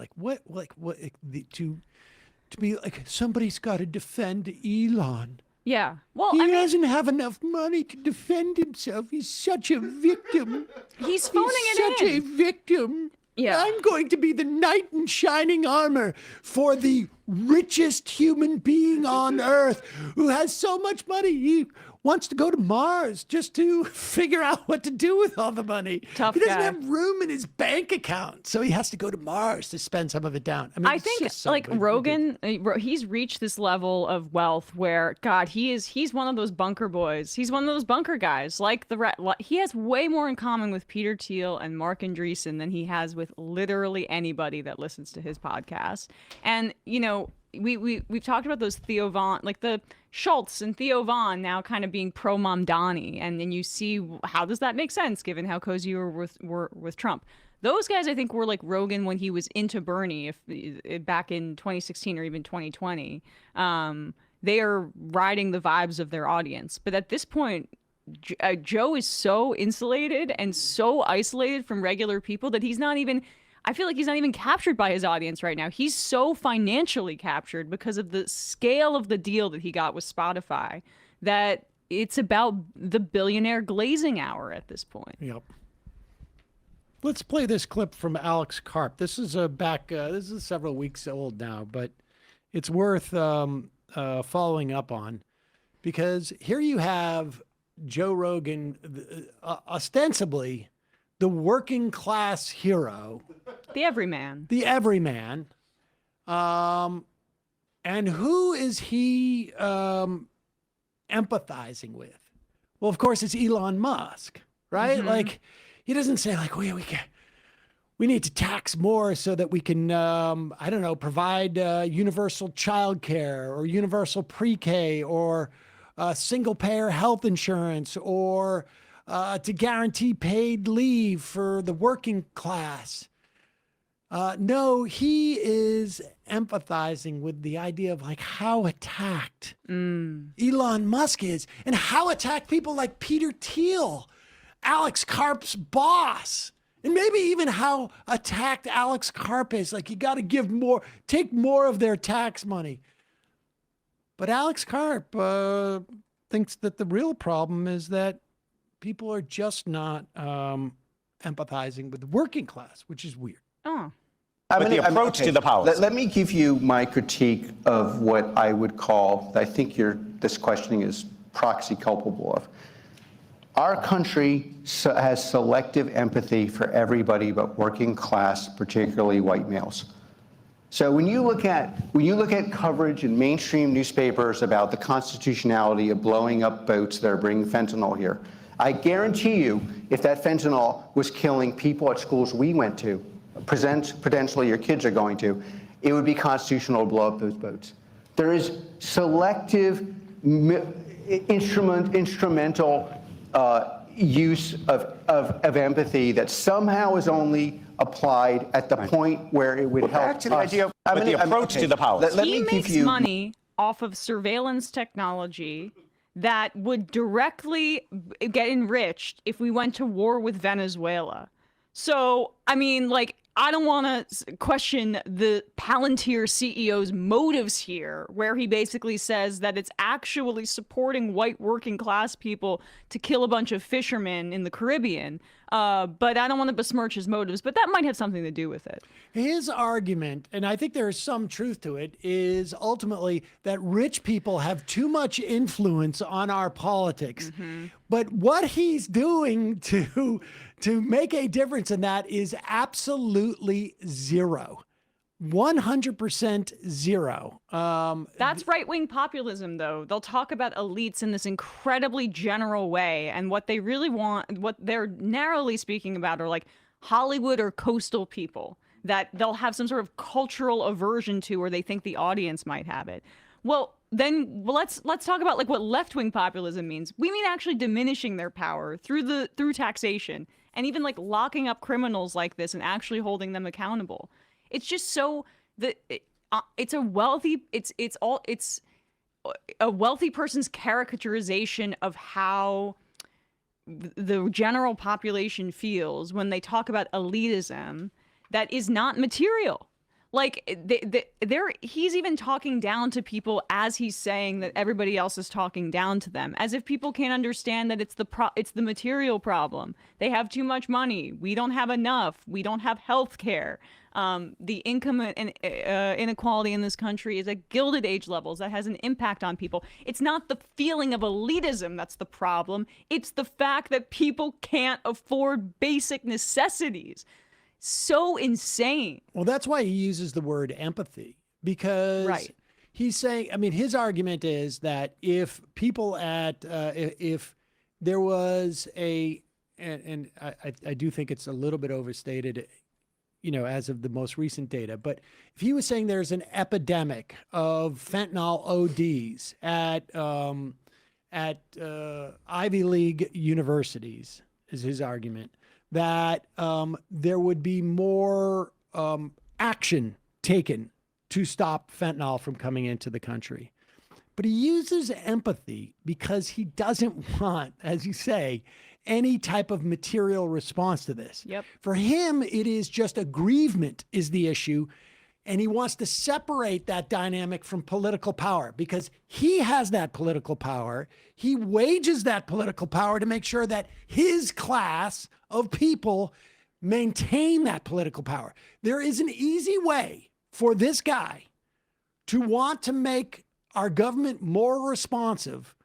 to be like, somebody's got to defend Elon. Yeah. Well, he doesn't have enough money to defend himself. He's such a victim. He's phoning He's it such in. a victim. Yeah. I'm going to be the knight in shining armor for the richest human being on earth who has so much money. He wants to go to Mars just to figure out what to do with all the money. Tough he doesn't guy. have room in his bank account, so he has to go to Mars to spend some of it down. I mean, I it's think just so like good. Rogan, he's reached this level of wealth where God, he's one of those bunker boys. He's one of those bunker guys. He has way more in common with Peter Thiel and Mark Andreessen than he has with literally anybody that listens to his podcast. And you know, we've talked about those Theo Von, like the Schultz and Theo Von now kind of being pro Mamdani, and then you see how does that make sense given how cozy you were with Trump. Those guys, I think, were like Rogan when he was into Bernie, if back in 2016 or even 2020. They are riding the vibes of their audience, but at this point, Joe is so insulated and so isolated from regular people that he's not even. I feel like he's not even captured by his audience right now. He's so financially captured because of the scale of the deal that he got with Spotify that it's about the billionaire glazing hour at this point. Yep. Let's play this clip from Alex Karp. This is this is several weeks old now, but it's worth following up on, because here you have Joe Rogan, ostensibly the working class hero, the everyman, and who is he empathizing with? Well, of course, it's Elon Musk, right? Mm-hmm. Like, he doesn't say like, we need to tax more so that we can, I don't know, provide universal childcare or universal pre-K or single-payer health insurance or to guarantee paid leave for the working class. No, he is empathizing with the idea of like how attacked Elon Musk is and how attacked people like Peter Thiel, Alex Karp's boss, and maybe even how attacked Alex Karp is. Like, you got to give more, take more of their tax money. But Alex Karp thinks that the real problem is that people are just not empathizing with the working class, which is weird. Oh. But the approach to the policy. Let me give you my critique of what I would call, I think this questioning is proxy culpable of. Our country has selective empathy for everybody but working class, particularly white males. So when you look at coverage in mainstream newspapers about the constitutionality of blowing up boats that are bringing fentanyl here, I guarantee you, if that fentanyl was killing people at schools we went to, potentially your kids are going to, it would be constitutional to blow up those boats. There is selective instrumental use of empathy that somehow is only applied at the point where it would help back to the us. idea of- but the approach to the policy. He makes money off of surveillance technology that would directly get enriched if we went to war with Venezuela. So, I mean, like, I don't want to question the Palantir CEO's motives here, where he basically says that it's actually supporting white working class people to kill a bunch of fishermen in the Caribbean. But I don't want to besmirch his motives, but that might have something to do with it. His argument, and I think there is some truth to it, is ultimately that rich people have too much influence on our politics. Mm-hmm. But what he's doing to make a difference in that is absolutely zero. 100% zero. That's right-wing populism, though. They'll talk about elites in this incredibly general way, and what they really want, what they're narrowly speaking about, are like Hollywood or coastal people. that they'll have some sort of cultural aversion to, or they think the audience might have it. Well, then let's talk about like what left-wing populism means. We mean actually diminishing their power through taxation, and even like locking up criminals like this and actually holding them accountable. It's just so it's a wealthy person's caricaturization of how the general population feels when they talk about elitism that is not material. Like he's even talking down to people as he's saying that everybody else is talking down to them, as if people can't understand that it's the material problem. They have too much money. We don't have enough. We don't have health care. The income inequality in this country is at Gilded Age levels. That has an impact on people. It's not the feeling of elitism that's the problem. It's the fact that people can't afford basic necessities. So insane. Well, that's why he uses the word empathy, because he's saying, I mean, his argument is that if people if there was and I do think it's a little bit overstated, as of the most recent data, but if he was saying there's an epidemic of fentanyl ODs at Ivy League universities, is his argument, that there would be more action taken to stop fentanyl from coming into the country. But he uses empathy because he doesn't want, as you say, any type of material response to this. Yep. For him, it is just aggrievement is the issue. And he wants to separate that dynamic from political power because he has that political power. He wages that political power to make sure that his class of people maintain that political power. There is an easy way for this guy to want to make our government more responsive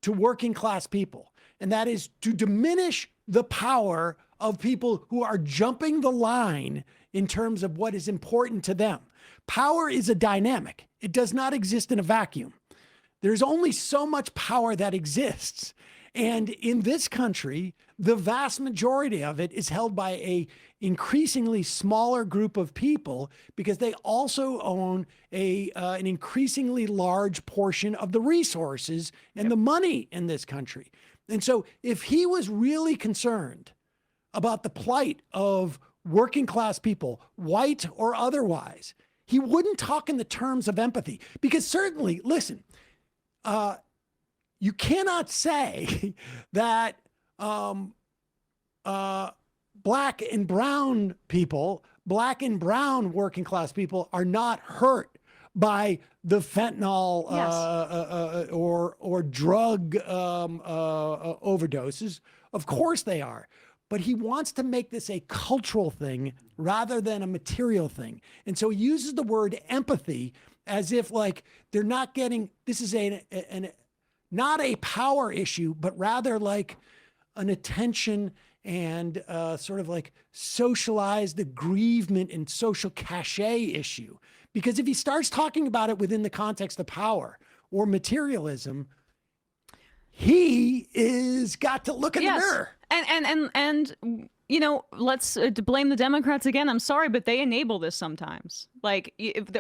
to working class people. And that is to diminish the power of people who are jumping the line in terms of what is important to them. Power is a dynamic. It does not exist in a vacuum. There's only so much power that exists. And in this country, the vast majority of it is held by a increasingly smaller group of people because they also own an increasingly large portion of the resources and the money in this country. And so if he was really concerned about the plight of working class people, white or otherwise, he wouldn't talk in the terms of empathy. Because certainly, listen, you cannot say that black and brown people, black and brown working class people are not hurt by the fentanyl or drug overdoses. Of course they are. But he wants to make this a cultural thing rather than a material thing. And so he uses the word empathy as if like they're not getting, this is not a power issue, but rather like an attention and sort of like socialized aggrievement and social cachet issue. Because if he starts talking about it within the context of power or materialism, he is got to look in the mirror. And let's to blame the Democrats again. I'm sorry, but they enable this sometimes. Like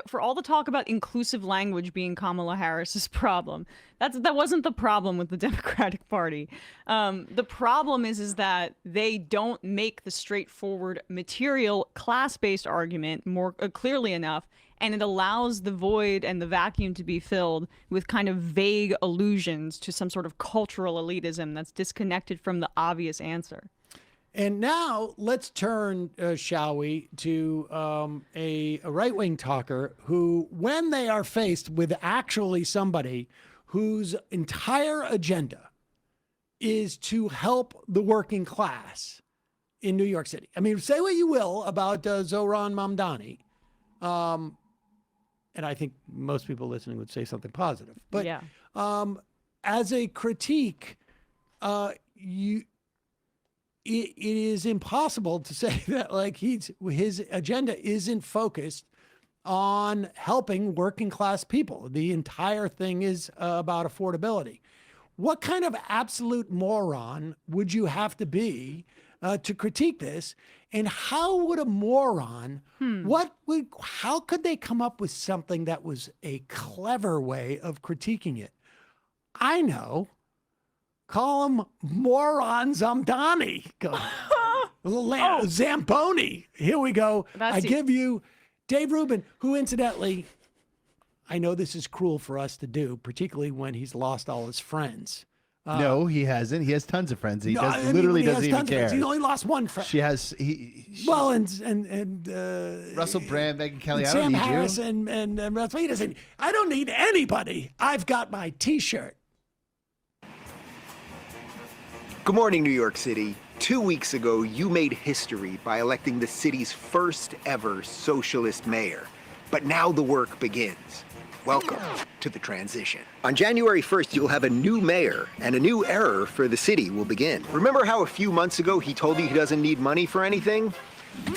for all the talk about inclusive language being Kamala Harris's problem, that wasn't the problem with the Democratic Party. The problem is that they don't make the straightforward material class-based argument more clearly enough. And it allows the void and the vacuum to be filled with kind of vague allusions to some sort of cultural elitism that's disconnected from the obvious answer. And now let's turn, shall we, to a right-wing talker who, when they are faced with actually somebody whose entire agenda is to help the working class in New York City. I mean, say what you will about Zohran Mamdani. And I think most people listening would say something positive. But as a critique, it is impossible to say that like his agenda isn't focused on helping working class people. The entire thing is about affordability. What kind of absolute moron would you have to be to critique this? And how would a moron, how could they come up with something that was a clever way of critiquing it? I know. Call him Moron Zamdani. Zamboni. Here we go. I give you Dave Rubin, who incidentally, I know this is cruel for us to do, particularly when he's lost all his friends. No, he hasn't. He has tons of friends. He doesn't even care. He's only lost one friend. She has Russell Brand, Megyn Kelly. I Sam don't need Harris you. and Russell Peterson. I don't need anybody. I've got my T-shirt. Good morning, New York City. 2 weeks ago, you made history by electing the city's first ever socialist mayor. But now the work begins. Welcome to the transition. On January 1st, you'll have a new mayor, and a new era for the city will begin. Remember how a few months ago he told you he doesn't need money for anything?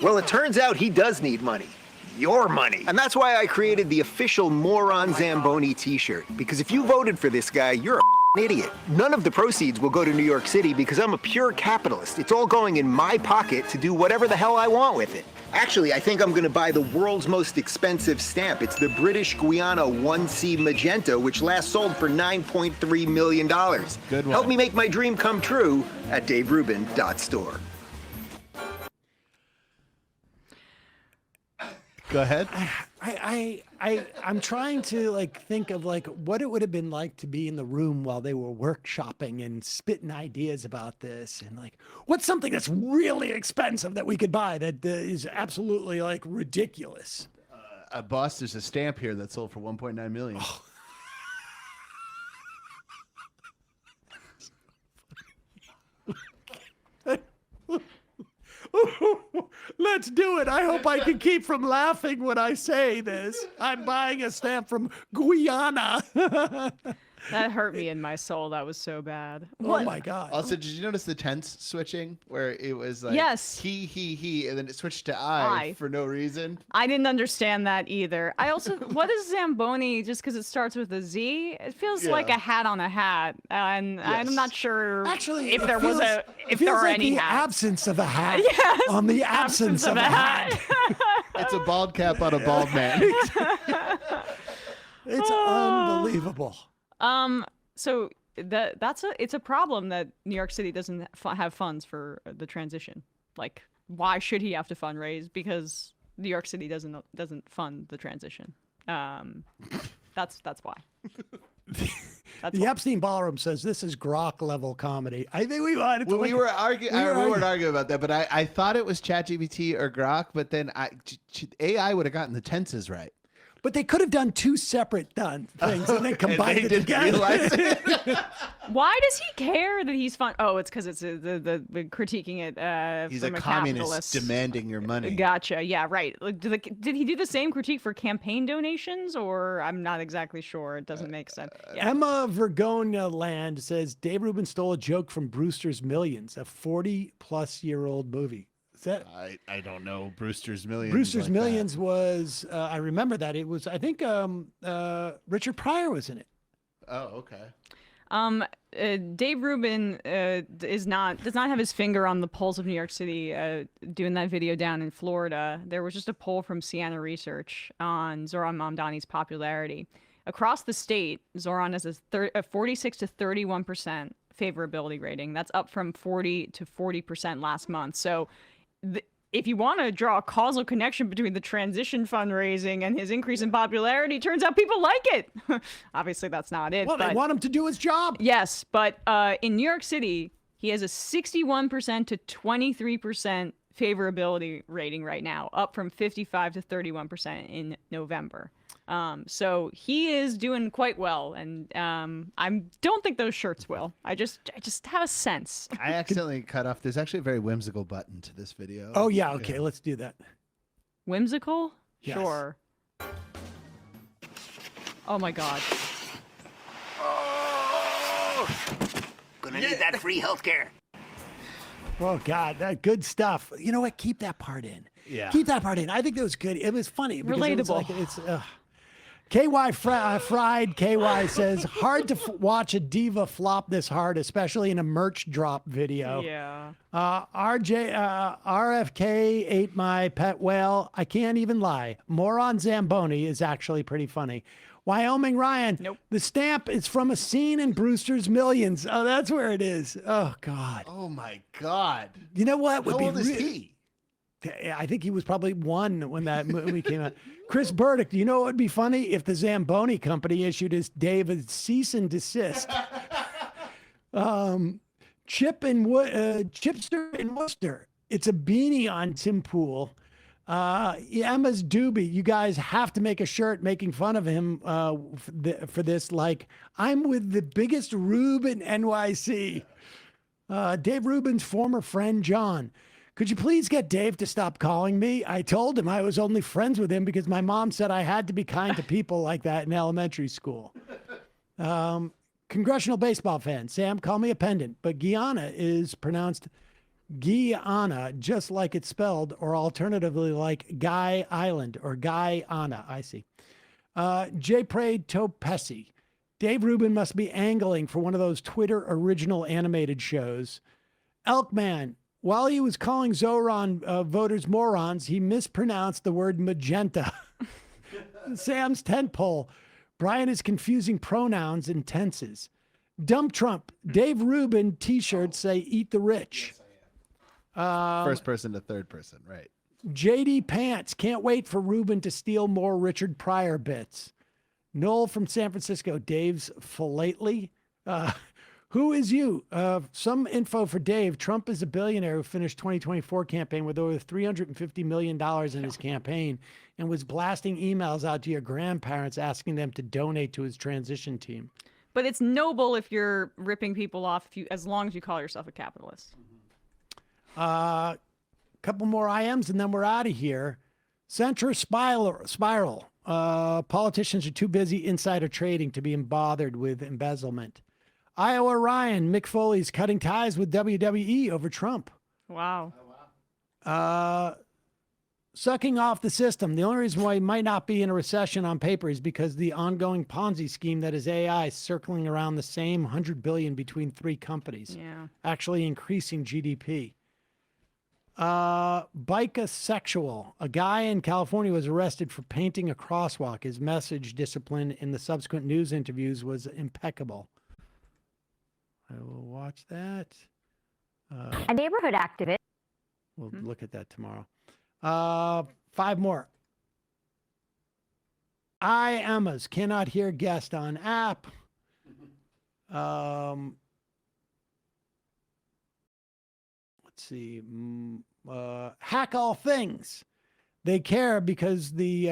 Well, it turns out he does need money. Your money. And that's why I created the official Moron Zamboni t-shirt. Because if you voted for this guy, you're a idiot. None of the proceeds will go to New York City because I'm a pure capitalist. It's all going in my pocket to do whatever the hell I want with it. Actually, I think I'm gonna buy the world's most expensive stamp. It's the British Guiana 1C Magenta, which last sold for $9.3 million. Good one. Help me make my dream come true at daverubin.store. Go ahead. I'm trying to think of what it would have been like to be in the room while they were workshopping and spitting ideas about this, and what's something that's really expensive that we could buy that is absolutely ridiculous. Boss, there's a stamp here that sold for 1.9 million. Let's do it. I hope I can keep from laughing when I say this. I'm buying a stamp from Guyana. That hurt me in my soul. That was so bad. Oh my God. Also, did you notice the tense switching where it was yes, he, and then it switched to I for no reason? I didn't understand that either. I also, what is Zamboni? Just because it starts with a Z, it feels like a hat on a hat, and I'm not sure if there was any the hat. Absence of a hat Yes, on the absence of a hat. It's a bald cap on a bald man. It's unbelievable. So it's a problem that New York City doesn't have funds for the transition. Why should he have to fundraise? Because New York City doesn't fund the transition. That's why. The Epstein Ballroom says this is Grok level comedy. I think we wanted to. Well, we weren't arguing about that, but I thought it was ChatGPT or Grok, but then AI would have gotten the tenses right. But they could have done two separate things and then combined it together. Why does he care that he's fun? Oh, it's because it's the critiquing it. He's from a communist communist demanding your money. Gotcha. Yeah, right. Did he do the same critique for campaign donations, or I'm not exactly sure. It doesn't make sense. Yeah. Emma Vergonia Land says Dave Rubin stole a joke from Brewster's Millions, a 40-plus-year-old movie. I don't know. Brewster's Millions. Brewster's Millions was, I remember that. It was, I think Richard Pryor was in it. Oh, okay. Dave Rubin does not have his finger on the pulse of New York City doing that video down in Florida. There was just a poll from Siena Research on Zohran Mamdani's popularity. Across the state, Zohran has a 46 to 31% favorability rating. That's up from 40 to 40% last month. So if you want to draw a causal connection between the transition fundraising and his increase in popularity, turns out people like it. Obviously, that's not it. Well, they want him to do his job. Yes, but in New York City, he has a 61% to 23% favorability rating right now, up from 55 to 31% in November. So he is doing quite well, and I don't think those shirts will. I just have a sense. I accidentally cut off. There's actually a very whimsical button to this video. Oh yeah, okay, let's do that. Whimsical? Yes. Sure. Oh my God. Oh, gonna need that free healthcare. Oh God, that good stuff. You know what? Keep that part in. Yeah. Keep that part in. I think that was good. It was funny. Because Relatable. It was Fried KY says, hard to watch a diva flop this hard, especially in a merch drop video. Yeah. RFK ate my pet whale. I can't even lie. Moron Zamboni is actually pretty funny. Wyoming Ryan. Nope. The stamp is from a scene in Brewster's Millions. Oh, that's where it is. Oh, God. Oh, my God. You know what? How old is he? I think he was probably 1 when that movie came out. Chris Burdick, you know what would be funny? If the Zamboni company issued his David cease and desist. Chipster in Worcester. It's a beanie on Tim Pool. Emma's Doobie, you guys have to make a shirt making fun of him for this. Like, I'm with the biggest rube in NYC. Dave Rubin's former friend, John. Could you please get Dave to stop calling me? I told him I was only friends with him because my mom said I had to be kind to people like that in elementary school. Congressional baseball fan. Sam, call me a pendant, but Guyana is pronounced Guyana, just like it's spelled, or alternatively like Guy Island or Guyana. I see. J. Prey Topesi. Dave Rubin must be angling for one of those Twitter original animated shows. Elkman. While he was calling Zoran voters morons, he mispronounced the word magenta. Sam's tent pole. Brian is confusing pronouns and tenses. Dump Trump. Dave Rubin t-shirts say eat the rich. First person to third person, right. JD Pants. Can't wait for Rubin to steal more Richard Pryor bits. Noel from San Francisco. Dave's philately. Who is you? Some info for Dave. Trump is a billionaire who finished 2024 campaign with over $350 million in his campaign and was blasting emails out to your grandparents asking them to donate to his transition team. But it's noble if you're ripping people off, as long as you call yourself a capitalist. Couple more IMs and then we're out of here. Centra Spiral. Politicians are too busy insider trading to be bothered with embezzlement. Iowa Ryan, Mick Foley's cutting ties with WWE over Trump. Wow. Sucking off the system. The only reason why he might not be in a recession on paper is because the ongoing Ponzi scheme that is AI circling around the same $100 billion between 3 companies. Yeah. Actually increasing GDP. Bikasexual. A guy in California was arrested for painting a crosswalk. His message discipline in the subsequent news interviews was impeccable. I will watch that. A neighborhood activist. We'll look at that tomorrow. 5 more. Emma's cannot hear guest on app. Let's see. Hack all things. They care because the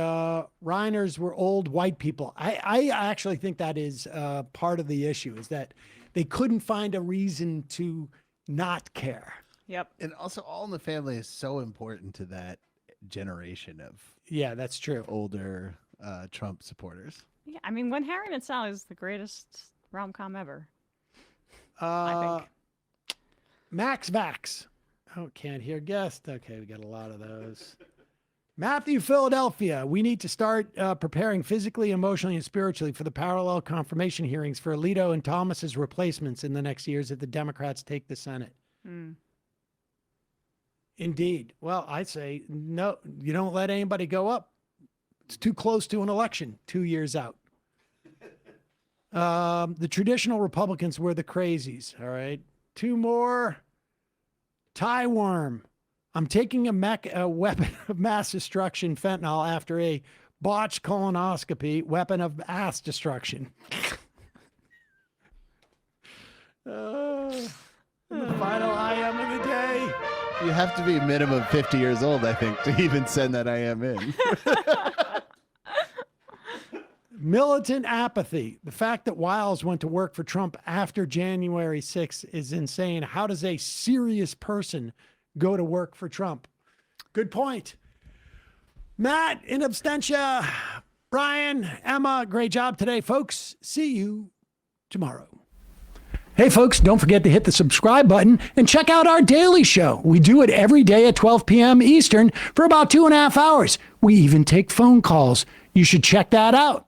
Reiners were old white people. I actually think that is part of the issue, is that they couldn't find a reason to not care. Yep. And also All in the Family is so important to that generation of that's true. Older Trump supporters. Yeah, I mean, When Harry Met Sally is the greatest rom-com ever. I think. Max Vax. Oh, can't hear guest. Okay, we got a lot of those. Matthew, Philadelphia. We need to start preparing physically, emotionally, and spiritually for the parallel confirmation hearings for Alito and Thomas's replacements in the next years if the Democrats take the Senate. Indeed. Well, I say no, you don't let anybody go up. It's too close to an election 2 years out. The traditional Republicans were the crazies. All right. 2 more. Tie worm. I'm taking a weapon of mass destruction, fentanyl, after a botched colonoscopy, weapon of mass destruction. The final IM of the day. You have to be minimum 50 years old, I think, to even send that IM in. Militant apathy. The fact that Wiles went to work for Trump after January 6th is insane. How does a serious person go to work for Trump? Good point. Matt, in absentia. Brian, Emma, great job today, folks. See you tomorrow. Hey, folks, don't forget to hit the subscribe button and check out our daily show. We do it every day at 12 p.m. Eastern for about 2.5 hours. We even take phone calls. You should check that out.